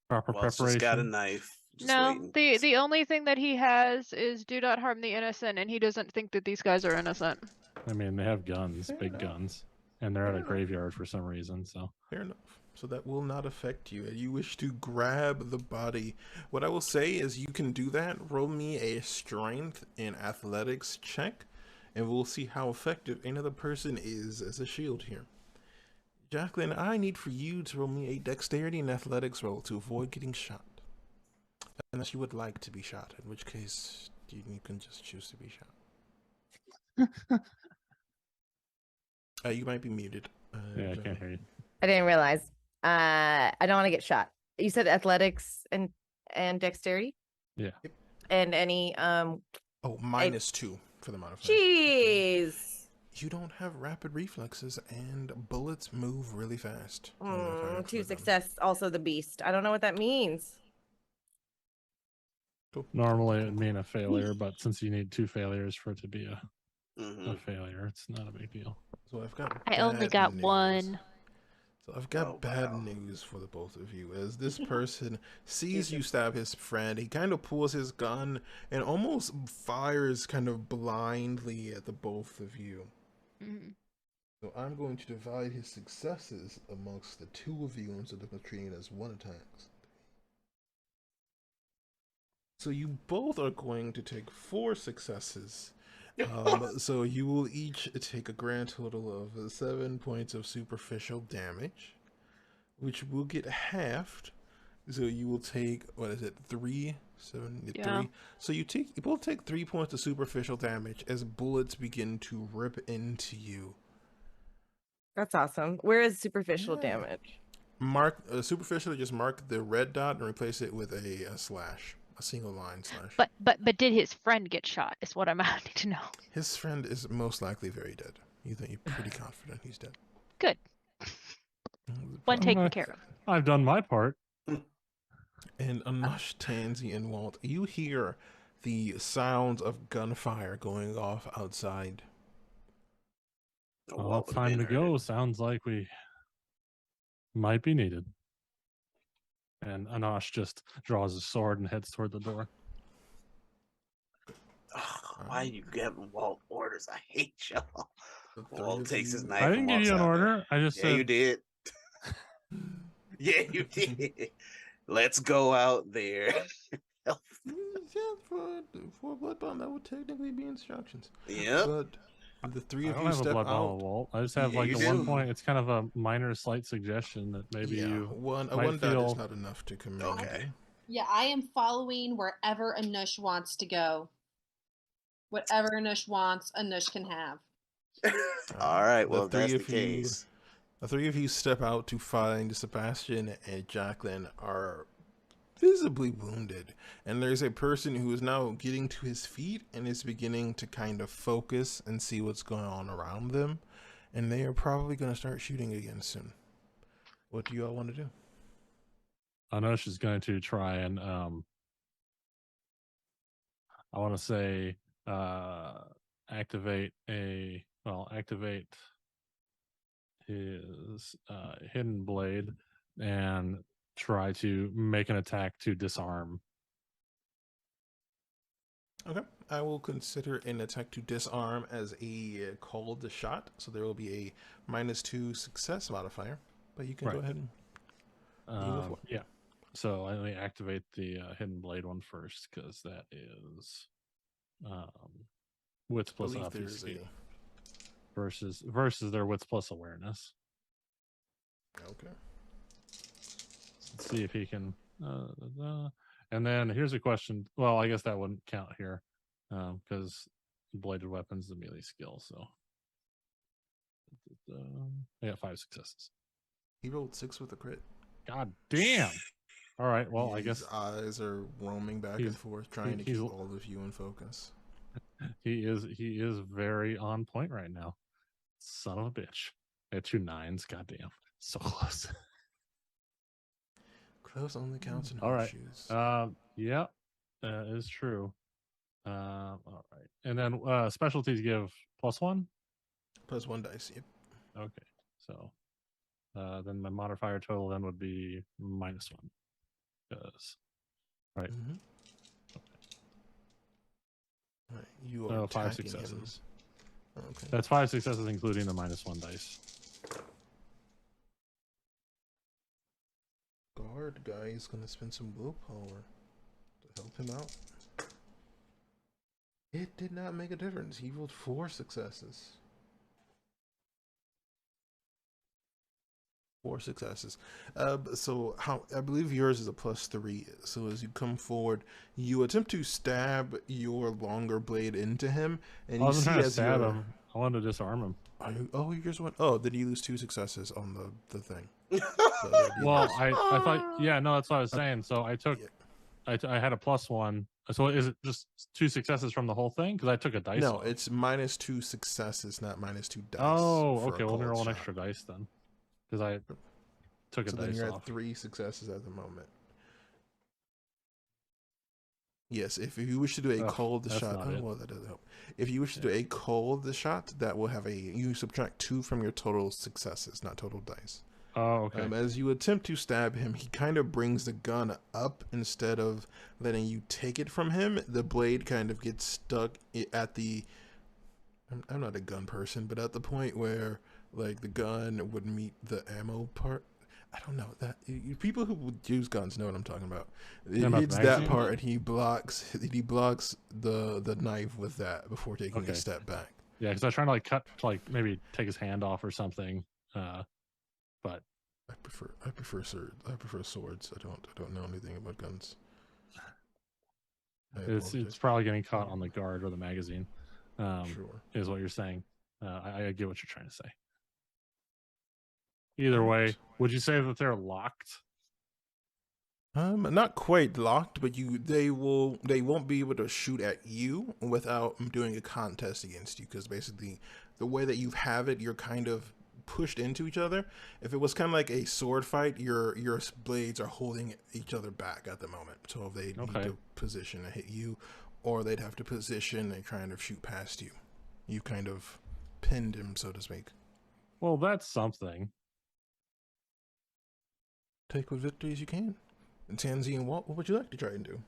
Proper Walt's preparation. just got a knife. Just No, waiting. the only thing that he has is do not harm the innocent, and he doesn't think that these guys are innocent. I mean, they have guns, Fair big enough. guns, and they're at Fair a enough. graveyard for some reason. So Fair enough. So that will not affect you. You wish to grab the body. What I will say is you can do that. Roll me a strength and athletics check, and we'll see how effective another person is as a shield here. Jacqueline, I need for you to roll me a dexterity and athletics roll to avoid getting shot. Unless you would like to be shot, in which case you can just choose to be shot. You might be muted. yeah, I Jacqueline. can't hear you. I didn't realize. I don't want to get shot. You said athletics and dexterity? Yeah. And any Oh, -2 for the modifier. jeez. You don't have rapid reflexes, and bullets move really fast. when they're fired from Two the gun. success, also the beast. I don't know what that means. Cool. Normally it would mean a failure, but since you need 2 failures for it to be a Mhm. failure, it's not a big deal. So I've got. I only bad got news. one. So I've got Oh, bad wow. news for the both of you. As this person sees you stab his friend, he kind of pulls his gun and almost fires kind of blindly at the both of you. Mhm. So I'm going to divide his successes amongst the two of you instead of treating it as one attack. So you both are going to take 4 successes. So you will each take a grand total of 7 points of superficial damage, which will get halved. So you will take, what is it, 3, 7, Yeah. 3. So you both take 3 points of superficial damage as bullets begin to rip into you. That's awesome. Where is superficial Yeah. damage? Mark superficially, just mark the red dot and replace it with a slash, a single line slash. But did his friend get shot? Is what I'm wanting to know. His friend is most likely very dead. You're pretty confident he's dead. Good. One taken Alright. care of. I've done my part. And Anush, Tansy, and Walt, you hear the sounds of gunfire going off outside. Oh, Well, Walt it's would've time to been hurt. go. Sounds like we might be needed. And Anash just draws his sword and heads toward the door. Ugh, why you giving Walt orders? I hate y'all. The three Walt of takes his you- knife. I and didn't give walks you an out there. order. I just Yeah, said you did. Yeah, you did. Let's go out there. Yeah, for a blood bond, that would technically be instructions. Yep. But the three I of don't you have a step blood bottle, out. Walt. I just have Yeah, like you at one do. point. It's kind of a minor, slight suggestion that maybe Yeah, you one might dot feel- is not enough to command. Okay. Yeah, I am following wherever Anush wants to go. Whatever Anush wants, Anush can have. All right. The Well, if that's three the of you- case. The three of you step out to find Sebastian and Jacqueline are visibly wounded, and there's a person who is now getting to his feet and is beginning to kind of focus and see what's going on around them, and they are probably going to start shooting again soon. What do you all want to do? Anush is going to try and I want to say activate his hidden blade and try to make an attack to disarm. Okay. I will consider an attack to disarm as a called shot, so there will be a -2 success modifier. But you can go Right. ahead and you go for it. Yeah. So let me activate the hidden blade one first, because that is wits I plus believe there's obfuscate a versus their wits plus awareness. okay. Let's see if he can. And then here's a question. Well, I guess that wouldn't count here because bladed weapons is a melee skill. So I got 5 successes. He rolled 6 with a crit. God damn. All right. Well, I His guess eyes are roaming back and forth, trying to keep all of you in focus. he is very on point right now. Son of a bitch. I had 2 9s. Goddamn. So close. Close only counts in All right. horseshoes. Yeah, that is true. All right. And then specialties give +1? +1 dice, yep. Okay. So then my modifier total then would be -1. Because right. Mm-hmm. Right. You are So 5 attacking him. successes. Okay. That's 5 successes including the -1 dice. Guard guy is gonna spend some willpower to help him out. It did not make a difference. He rolled 4 successes. 4 successes. So how I believe yours is a +3. So as you come forward, you attempt to stab your longer blade into him, and I you wasn't see trying to as stab you're. him. I wanted to disarm him. Oh, yours one. Oh, did you lose 2 successes on the thing? Well, I thought, yeah, no, that's what I was saying. So I took, Yeah. I had a +1. So is it just 2 successes from the whole thing? Because I took a dice. No, off. it's -2 successes, not -2 dice. Oh, for okay. a Well, let me cold roll an shot. extra dice then, because I took a So then dice you're off. at 3 successes at the moment. Yes, if you wish to do a cold shot, not it. well, that doesn't help. If you wish to do a cold shot, that will have you subtract 2 from your total successes, not total dice. Oh, okay. As you attempt to stab him, he kind of brings the gun up instead of letting you take it from him. The blade kind of gets stuck at the. I'm not a gun person, but at the point where like the gun would meet the ammo part. I don't know that people who would use guns know what I'm talking about. It hits that part, and he blocks the knife with that before taking a step back. Yeah, because I was trying to like cut, like maybe take his hand off or something. But I prefer swords. I don't know anything about guns. It's probably getting caught on the guard or the magazine. Sure. Is what you're saying. I get what you're trying to say. Either way, would you say that they're locked? Not quite locked, but they won't be able to shoot at you without doing a contest against you, because basically the way that you have it, you're kind of pushed into each other. If it was kind of like a sword fight, your blades are holding each other back at the moment. So if they need to position and hit you, or they'd have to position and kind of shoot past you. You kind of pinned him, so to speak. Well, that's something. Take what victories you can. And Tansy and Walt, what would you like to try and do?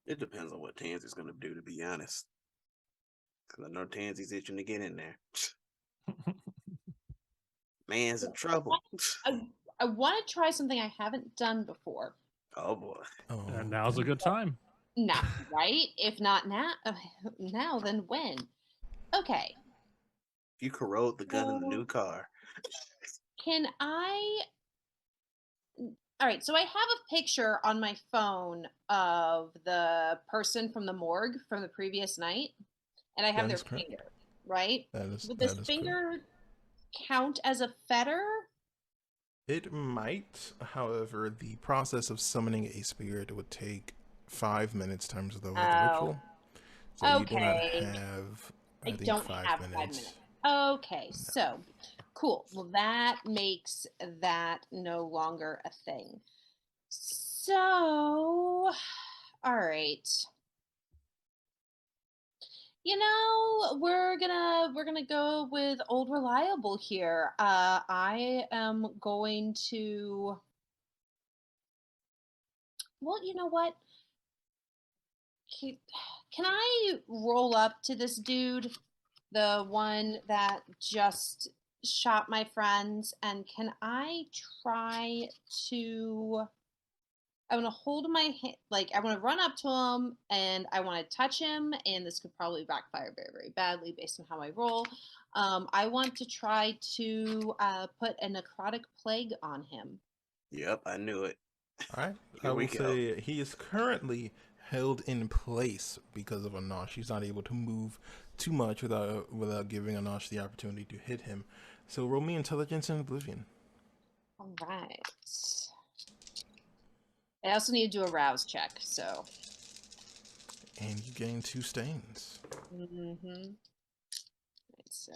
It depends on what Tansy's going to do, to be honest. Because I know Tansy's itching to get in there. Man's in trouble. I want to try something I haven't done before. Oh, boy. Oh, and now's a good time. Not right. If not now, then when? Okay. You corrode the gun in the new car. Can I? All right. So I have a picture on my phone of the person from the morgue from the previous night, and I have their finger. Right. Would this finger count as a fetter? It might. However, the process of summoning a spirit would take 5 minutes times the ritual. So you do not have, I think, 5 minutes. Okay, so cool. Well, that makes that no longer a thing. So, all right. We're gonna go with old reliable here. I am going to. Well, you know what? Can, can I roll up to this dude, the one that just shot my friends, and can I try to? I want to hold my hand, like I want to run up to him and I want to touch him, and this could probably backfire very, very badly based on how I roll. I want to try to put a necrotic plague on him. Yep, I knew it. All right. Here I we will go. say he is currently held in place because of Anosh. He's not able to move too much without giving Anosh the opportunity to hit him. So roll me intelligence and oblivion. All right. I also need to do a rouse check, so. And you gain 2 stains. Mm-hmm. Right, so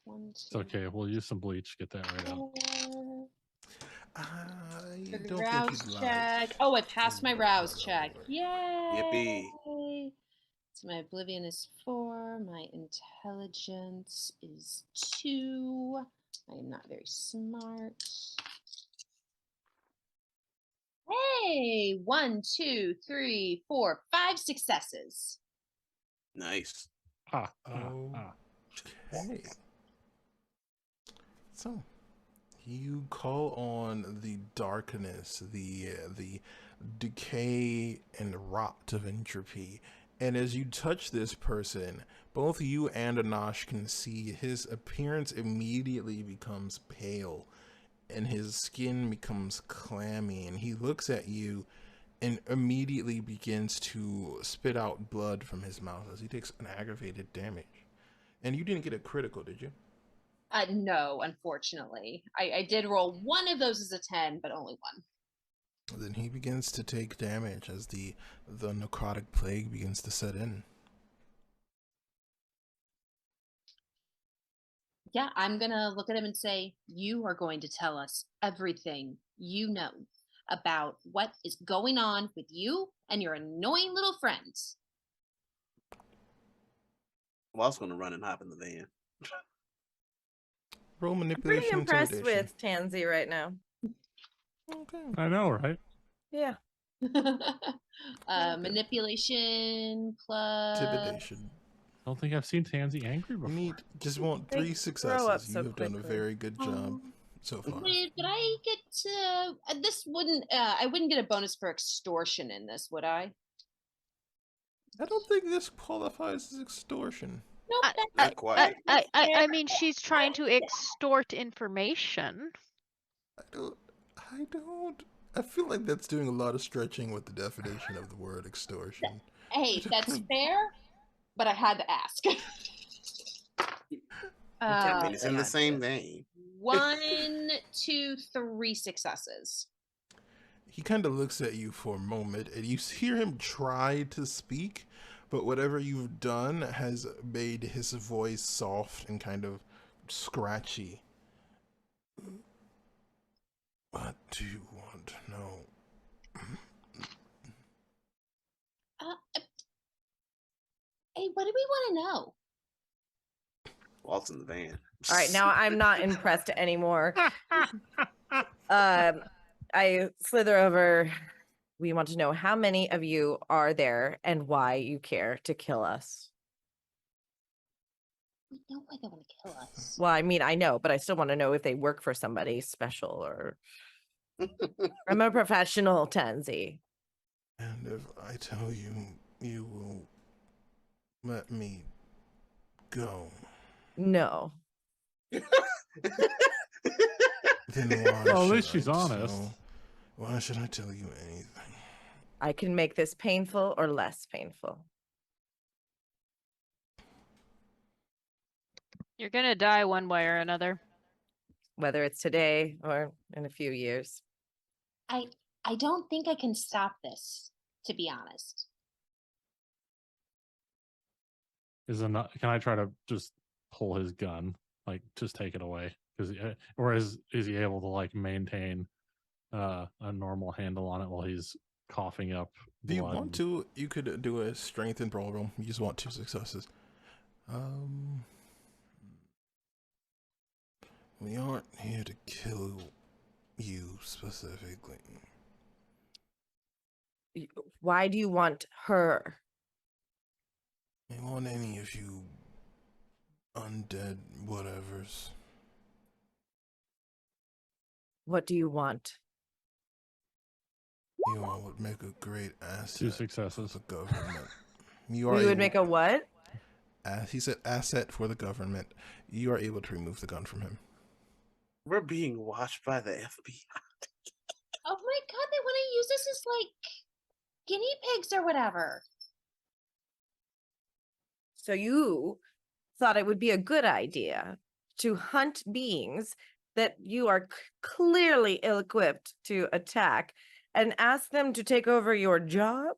1, 2. It's okay. We'll use some bleach. Get that right out. 4. I For the don't think rouse you'd like. check. Oh, I passed my rouse check. Yay! Yippee. So my oblivion is 4. My intelligence is 2. I am not very smart. Hey, 1, 2, 3, 4, 5 successes. Nice. Okay. So, you call on the darkness, the decay and rot of entropy, and as you touch this person, both you and Anosh can see his appearance immediately becomes pale, and his skin becomes clammy, and he looks at you and immediately begins to spit out blood from his mouth as he takes an aggravated damage. And you didn't get a critical, did you? No, unfortunately. I did roll one of those as a 10, but only one. Then he begins to take damage as the necrotic plague begins to set in. Yeah, I'm gonna look at him and say, you are going to tell us everything you know about what is going on with you and your annoying little friends. Well, I was going to run and hop in the van. Roll I'm pretty manipulation, impressed intimidation. with Tansy right now. Okay. I know, right? Yeah. Manipulation plus Intimidation. I don't think I've seen Tansy angry before. You just want They 3 grow successes. up so You have done a quickly. very good job so far. Wait, but I get to this wouldn't I wouldn't get a bonus for extortion in this, would I? I don't think this qualifies as extortion. Nope. Not quite. I mean, she's trying to extort information. I don't. I feel like that's doing a lot of stretching with the definition of the word extortion. Hey, that's fair, but I had to ask. I mean, it's in the same vein. 1, 2, 3 successes. He kind of looks at you for a moment, and you hear him try to speak, but whatever you've done has made his voice soft and kind of scratchy. What do you want to know? Hey, what do we want to know? Walt's in the van. All right, now I'm not impressed anymore. I slither over. We want to know how many of you are there and why you care to kill us. We know why they want to kill us. Well, I mean, I know, but I still want to know if they work for somebody special or. I'm a professional, Tansy. And if I tell you, you will let me go. No. Then why Well, at should least she's I honest. Why should I tell you anything? I can make this painful or less painful. You're gonna die one way or another. Whether it's today or in a few years. I don't think I can stop this, to be honest. Can I try to just pull his gun, like just take it away? Or is he able to like maintain a normal handle on it while he's coughing up If you blood. want to, you could do a strength and brawl roll. You just want 2 successes. We aren't here to kill you specifically. Why do you want her? We want any of you undead whatevers. What do you want? You all would make a great asset 2 successes. for the government. You We would make a what? He said asset for the government. You are able to remove the gun from him. We're being watched by the FBI. Oh my god, they want to use us as like guinea pigs or whatever. So you thought it would be a good idea to hunt beings that you are clearly ill-equipped to attack and ask them to take over your job?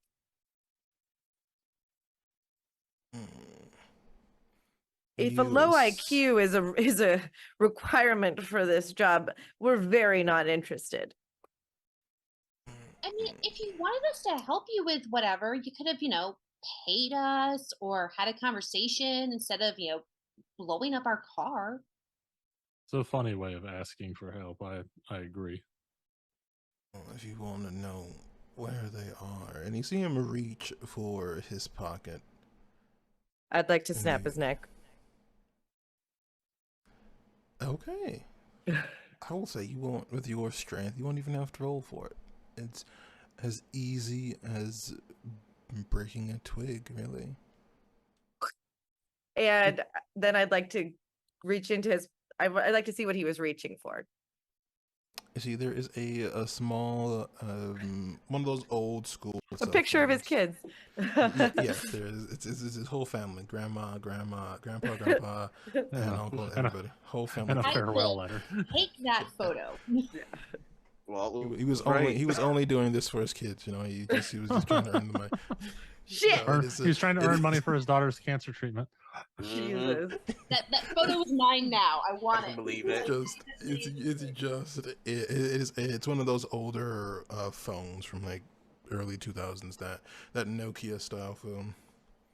If a low IQ is a requirement for this job, we're very not interested. I mean, if you wanted us to help you with whatever, you could have, paid us or had a conversation instead of, blowing up our car. It's a funny way of asking for help. I agree. If you want to know where they are, and you see him reach for his pocket. I'd like to snap his neck. Okay. I will say you won't, with your strength, you won't even have to roll for it. It's as easy as breaking a twig, really. And then I'd like to reach into his... I'd like to see what he was reaching for. You see, there is a small, one of those old school... A picture of his kids. Yes, there is. It's his whole family. Grandma, grandpa, and uncle, and everybody. Whole family. And a I farewell will letter. Take that photo. Well, He was only doing this for his kids, He was just trying to earn the money. Shit! He was trying to earn money for his daughter's cancer treatment. Jesus. That photo is mine now. I want I it. can believe it. It's one of those older phones from like early 2000s, that Nokia style phone.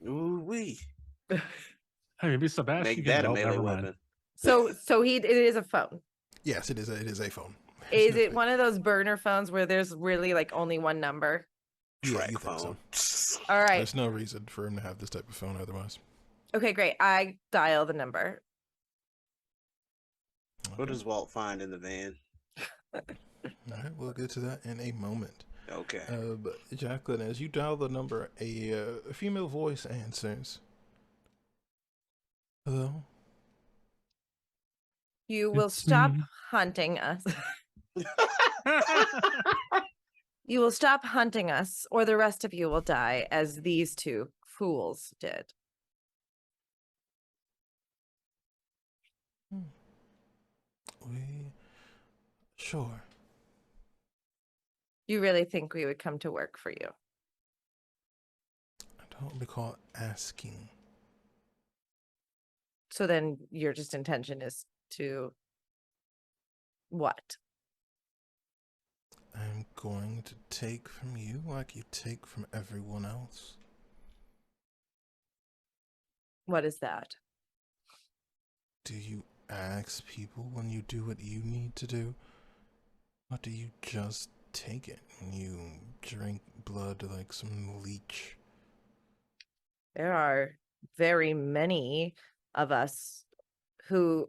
Ooh wee. Hey, maybe Sebastian Make can that a help. melee Never mind. weapon. So it is a phone. Yes, it is a phone. Is it one of those burner phones where there's really like only one number? Yeah, Track you think so. phone. All right. There's no reason for him to have this type of phone otherwise. Okay, great. I dial the number. What does Walt find in the van? All right, we'll get to that in a moment. Okay. But Jacqueline, as you dial the number, a female voice answers. Hello? You will It's stop me. hunting us. You will stop hunting us, or the rest of you will die, as these two fools did. Sure. You really think we would come to work for you? I don't recall asking. So then your just intention is to what? I'm going to take from you like you take from everyone else. What is that? Do you ask people when you do what you need to do? Or do you just take it and you drink blood like some leech? There are very many of us who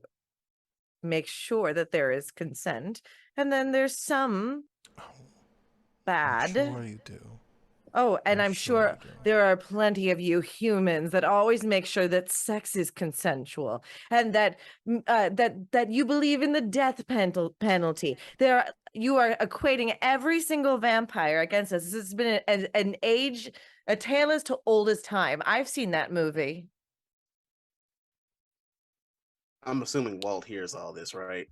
make sure that there is consent, and then there's some bad. I'm sure you do. Oh, and I'm sure you do. there are plenty of you humans that always make sure that sex is consensual and that that you believe in the death penalty. You are equating every single vampire against us. This has been a tale as to old as time. I've seen that movie. I'm assuming Walt hears all this, right?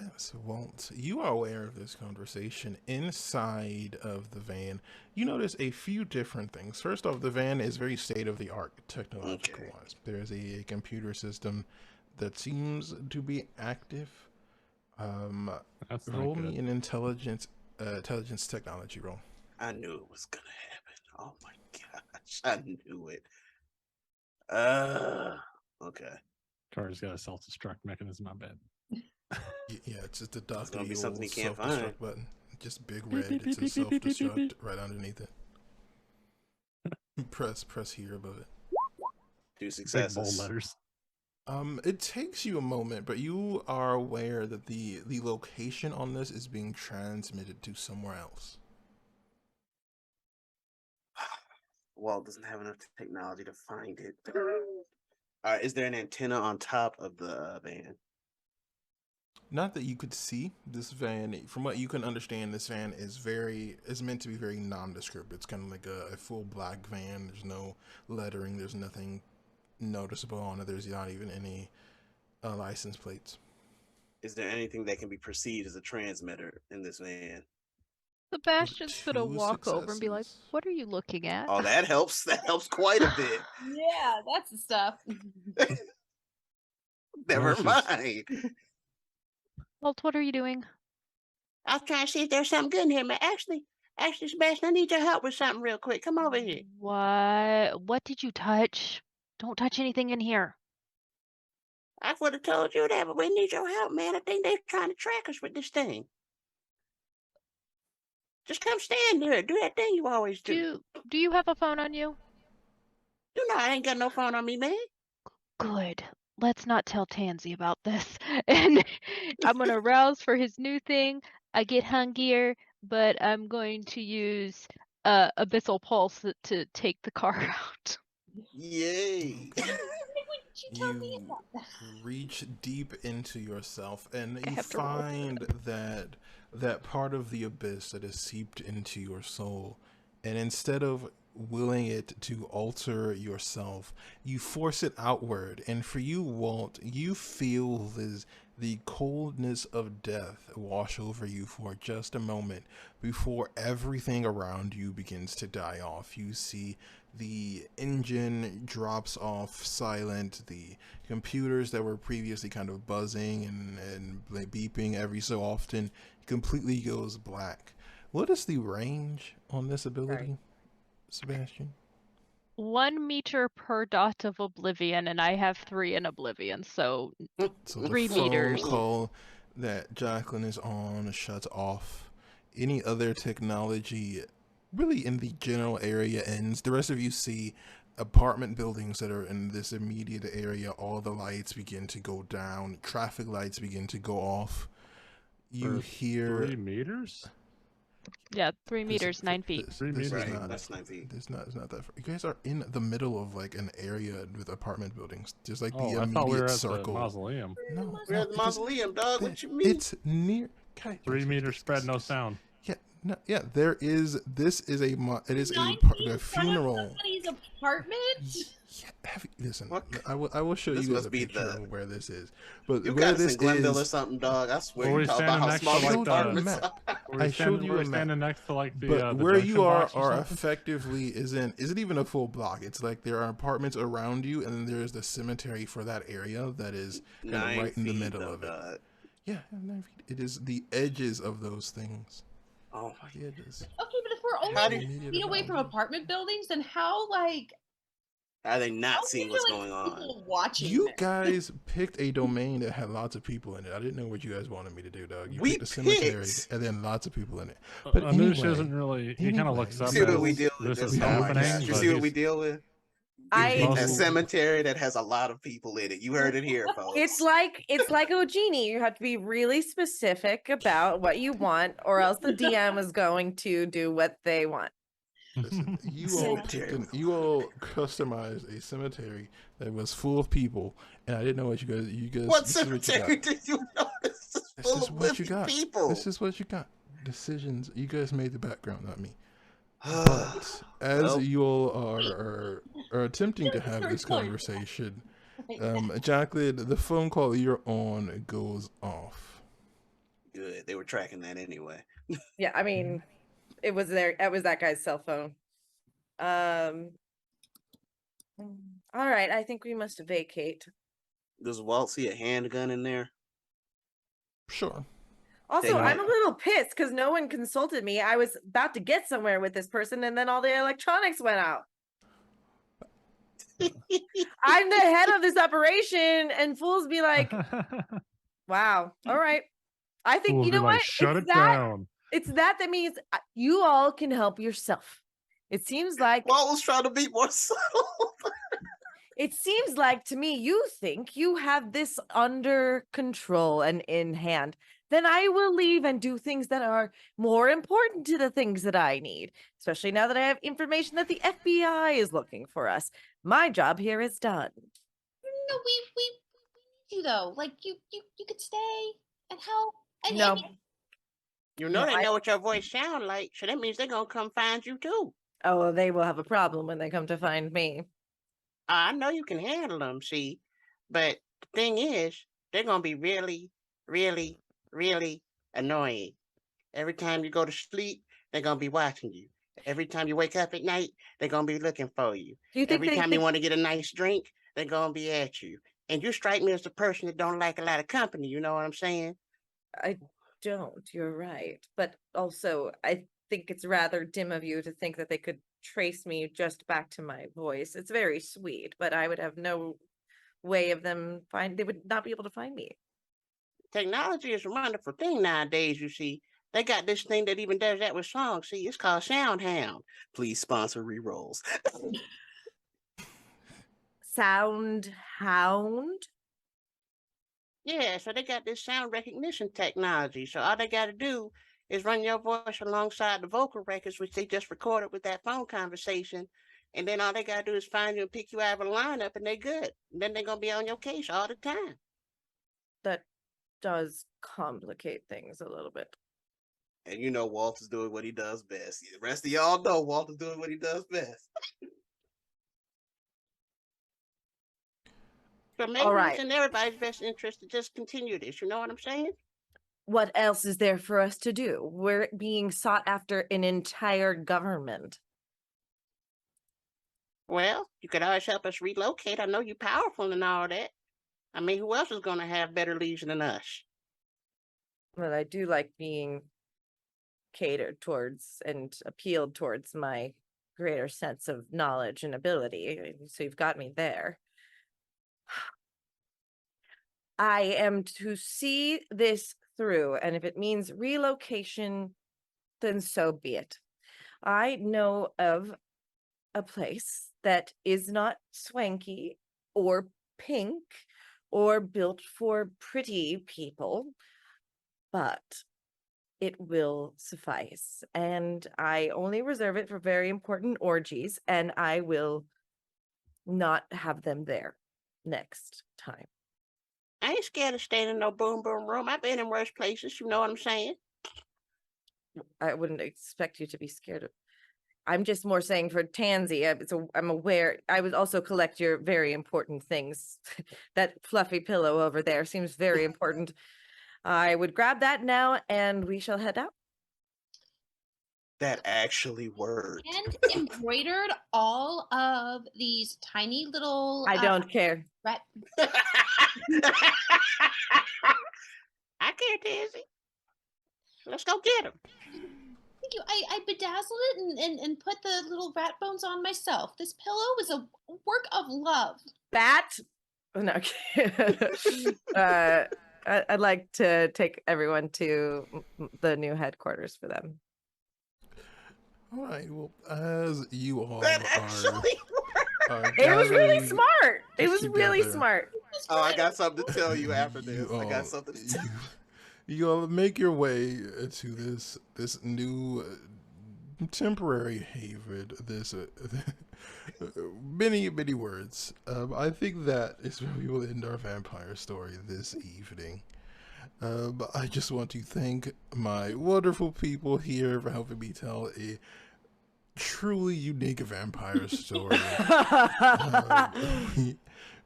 Yes, Walt, you are aware of this conversation. Inside of the van, you notice a few different things. First off, the van is very state-of-the-art technological-wise. There's a computer system that seems to be active. That's not Roll good. me an intelligence technology roll. I knew it was gonna happen. Oh my gosh, I knew it. Okay. Carter's got a self-destruct mechanism, I bet. Yeah, it's just the It's gonna Dr. be something Evil's he can't self-destruct find. button. Just big Beep, red. beep, It beep, says beep, beep, beep, beep, beep. self-destruct right underneath it. Press here above it. 2 Big bold successes. letters. It takes you a moment, but you are aware that the location on this is being transmitted to somewhere else. Walt doesn't have enough technology to find it. Is there an antenna on top of the van? Not that you could see this van. From what you can understand, this van is meant to be very nondescript. It's kind of like a full black van. There's no lettering. There's nothing noticeable on it. There's not even any license plates. Is there anything that can be perceived as a transmitter in this van? Sebastian's gonna 2 walk over and be like, successes. "What are you looking at?" Oh, that helps. That helps quite a bit. Yeah, that's the stuff. Never she's- mind. Walt, what are you doing? I was trying to see if there's something good in here, man. Actually, Sebastian, I need your help with something real quick. Come over here. What did you touch? Don't touch anything in here. I would have told you that, but we need your help, man. I think they're trying to track us with this thing. Just come stand there. Do that thing you always do. Do you have a phone on you? You know I ain't got no phone on me, man. Good. Let's not tell Tansy about this. And I'm gonna rouse for his new thing. I get hungier, but I'm going to use Abyssal Pulse to take the car out. Yay. Okay. You tell me You about that. reach deep into yourself, and I you have to roll. find that part of the abyss that is seeped into your soul, and instead of willing it to alter yourself, you force it outward. And for you, Walt, you feel the coldness of death wash over you for just a moment before everything around you begins to die off. You see the engine drops off silent, the computers that were previously kind of buzzing and like beeping every so often completely goes black. What is the range on this ability, Sebastian? 1 meter per dot of oblivion, and I have 3 in oblivion, so So the 3 phone meters. call that Jacqueline is on shuts off. Any other technology really in the general area ends. The rest of you see apartment buildings that are in this immediate area. All the lights begin to go down. Traffic lights begin to go off. You For hear 3 meters? Yeah, 3 this- meters, 9 feet. This, 3 this meters. is Right, not. that's 9 feet. It's not that far. You guys are in the middle of like an area with apartment buildings, just like the Oh, I immediate thought we were at the circle. mausoleum. No, We're at the it is- mausoleum, dog. What you mean? It's near. Guys, 3 meters spread, no sound. Yeah, no, yeah. There is. This is a. It is a 9 part. feet The in front of funeral. somebody's apartment? Yeah, listen, What? I will show This you guys must a be picture the- of where this is. But You where got us this in Glenville or is, something, dog. I swear. Well, You we talk stand about how next to, small like, these the- apartments map. are. I showed you we're a map. standing next to like the but the where junction you are box or something? effectively isn't even a full block. It's like there are apartments around you, and then there's the cemetery for that area that is kind of 9 right in the feet, middle though, of it. dog. Yeah, 9 feet. It is the edges of those things. Oh my. The edges. Okay, but if we're How only do- 9 feet away from apartment buildings, then how Are they not how seeing are what's there, going on? people watching You this? guys picked a domain that had lots of people in it. I didn't know what you guys wanted me to do, dog. You We picked a cemetery picked- and then lots of people in it. But Anush anyway, isn't really. He kind of looks up See what as we deal with this this is time. happening. You but see what we he's- deal with? I Most- A cemetery that has a lot of people in it. You heard it here, folks. it's like a genie. You have to be really specific about what you want, or else the DM is going to do what they want. listen, you Cemetery all with a you all customized a cemetery that was full of people, and I didn't know what you guys. What this is what you cemetery got. did you know? This is This full is of what you living got. people. This is what you got. Decisions. You guys made the background, not me. But as Well. you all are attempting to have this conversation, Jacqueline, the phone call you're on goes off. Good. They were tracking that anyway. Yeah, I mean, it was that guy's cell phone. All right, I think we must vacate. Does Walt see a handgun in there? Sure. Also, They- I'm a little pissed because no one consulted me. I was about to get somewhere with this person, and then all the electronics went out. I'm the head of this operation, and fools be like, wow, all right. I think, We'll you be know like, what? shut It's it down. It's that means you all can help yourself. It seems like Walt was trying to be more subtle. It seems like to me you think you have this under control and in hand. Then I will leave and do things that are more important to the things that I need, especially now that I have information that the FBI is looking for us. My job here is done. No, we need you though. Like you could stay and help. And No. You know No, they I- know what your voice sound like, so that means they're gonna come find you too. Oh, well, they will have a problem when they come to find me. I know you can handle them, see, but the thing is, they're gonna be really, really, really annoying. Every time you go to sleep, they're gonna be watching you. Every time you wake up at night, they're gonna be looking for you. Do you think Every they time you could- want to get a nice drink, they're gonna be at you. And you strike me as the person that don't like a lot of company. You know what I'm saying? I don't, you're right. But also, I think it's rather dim of you to think that they could trace me just back to my voice. It's very sweet, but I would have no way of they would not be able to find me. Technology is a wonderful thing nowadays, you see. They got this thing that even does that with songs. See, it's called SoundHound. Please sponsor ReeRoles. Sound hound? Yeah, so they got this sound recognition technology. So all they got to do is run your voice alongside the vocal records, which they just recorded with that phone conversation. And then all they got to do is find you and pick you out of a lineup, and they're good. And then they're going to be on your case all the time. That does complicate things a little bit. And you know Walt is doing what he does best. The rest of y'all know Walt is doing what he does best. So maybe All it's right. in everybody's best interest to just continue this. You know what I'm saying? What else is there for us to do? We're being sought after an entire government. Well, you could always help us relocate. I know you're powerful and all that. I mean, who else is going to have better leads than us? But I do like being catered towards and appealed towards my greater sense of knowledge and ability. So you've got me there. I am to see this through, and if it means relocation, then so be it. I know of a place that is not swanky or pink or built for pretty people, but it will suffice. And I only reserve it for very important orgies, and I will not have them there next time. I ain't scared of staying in no boom boom room. I've been in worse places. You know what I'm saying? I wouldn't expect you to be scared of. I'm just more saying for Tansy, I'm aware. I would also collect your very important things. That fluffy pillow over there seems very important. I would grab that now, and we shall head out. That actually worked. And embroidered all of these tiny little. I don't care. Rat. I care, Tansy. Let's go get him. Thank you. I bedazzled it and put the little rat bones on myself. This pillow was a work of love. Bat. No. I'd like to take everyone to the new headquarters for them. All right. Well, as you all That are actually worked. It was really gathering smart. It was really together, smart. Oh, I got something to tell you after you this. I all- got something to tell you. You all make your way to this new temporary haven. This many words. I think that is where we will end our vampire story this evening. But I just want to thank my wonderful people here for helping me tell a truly unique vampire story.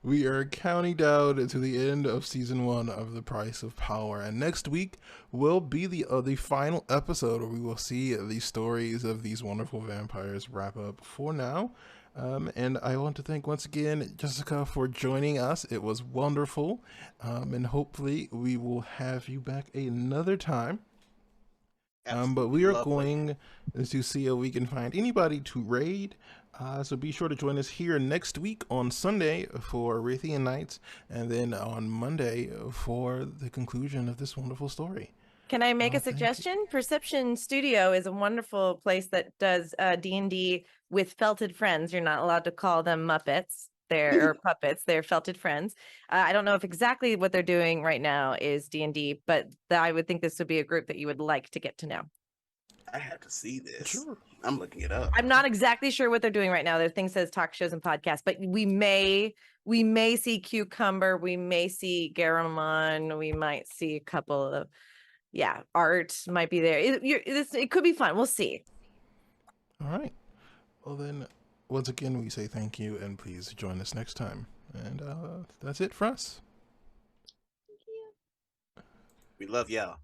We are counting down to the end of season 1 of The Price of Power, and next week will be the final episode where we will see the stories of these wonderful vampires wrap up. For now, And I want to thank once again Jessica for joining us. It was wonderful. And hopefully we will have you back another time. But we are Lovely. going to see if we can find anybody to raid. So be sure to join us here next week on Sunday for Raytheon Nights, and then on Monday for the conclusion of this wonderful story. Can I make a thank you. suggestion? Perception Studio is a wonderful place that does D&D with felted friends. You're not allowed to call them Muppets. They're puppets. They're felted friends. I don't know if exactly what they're doing right now is D&D, but I would think this would be a group that you would like to get to know. I have to see this. Sure. I'm looking it up. I'm not exactly sure what they're doing right now. Their thing says talk shows and podcasts, but we may see Cucumber, we may see Garamond, we might see a couple of Art might be there. It could be fun. We'll see. All right. Well, then, once again, we say thank you, and please join us next time. And that's it for us. We love y'all.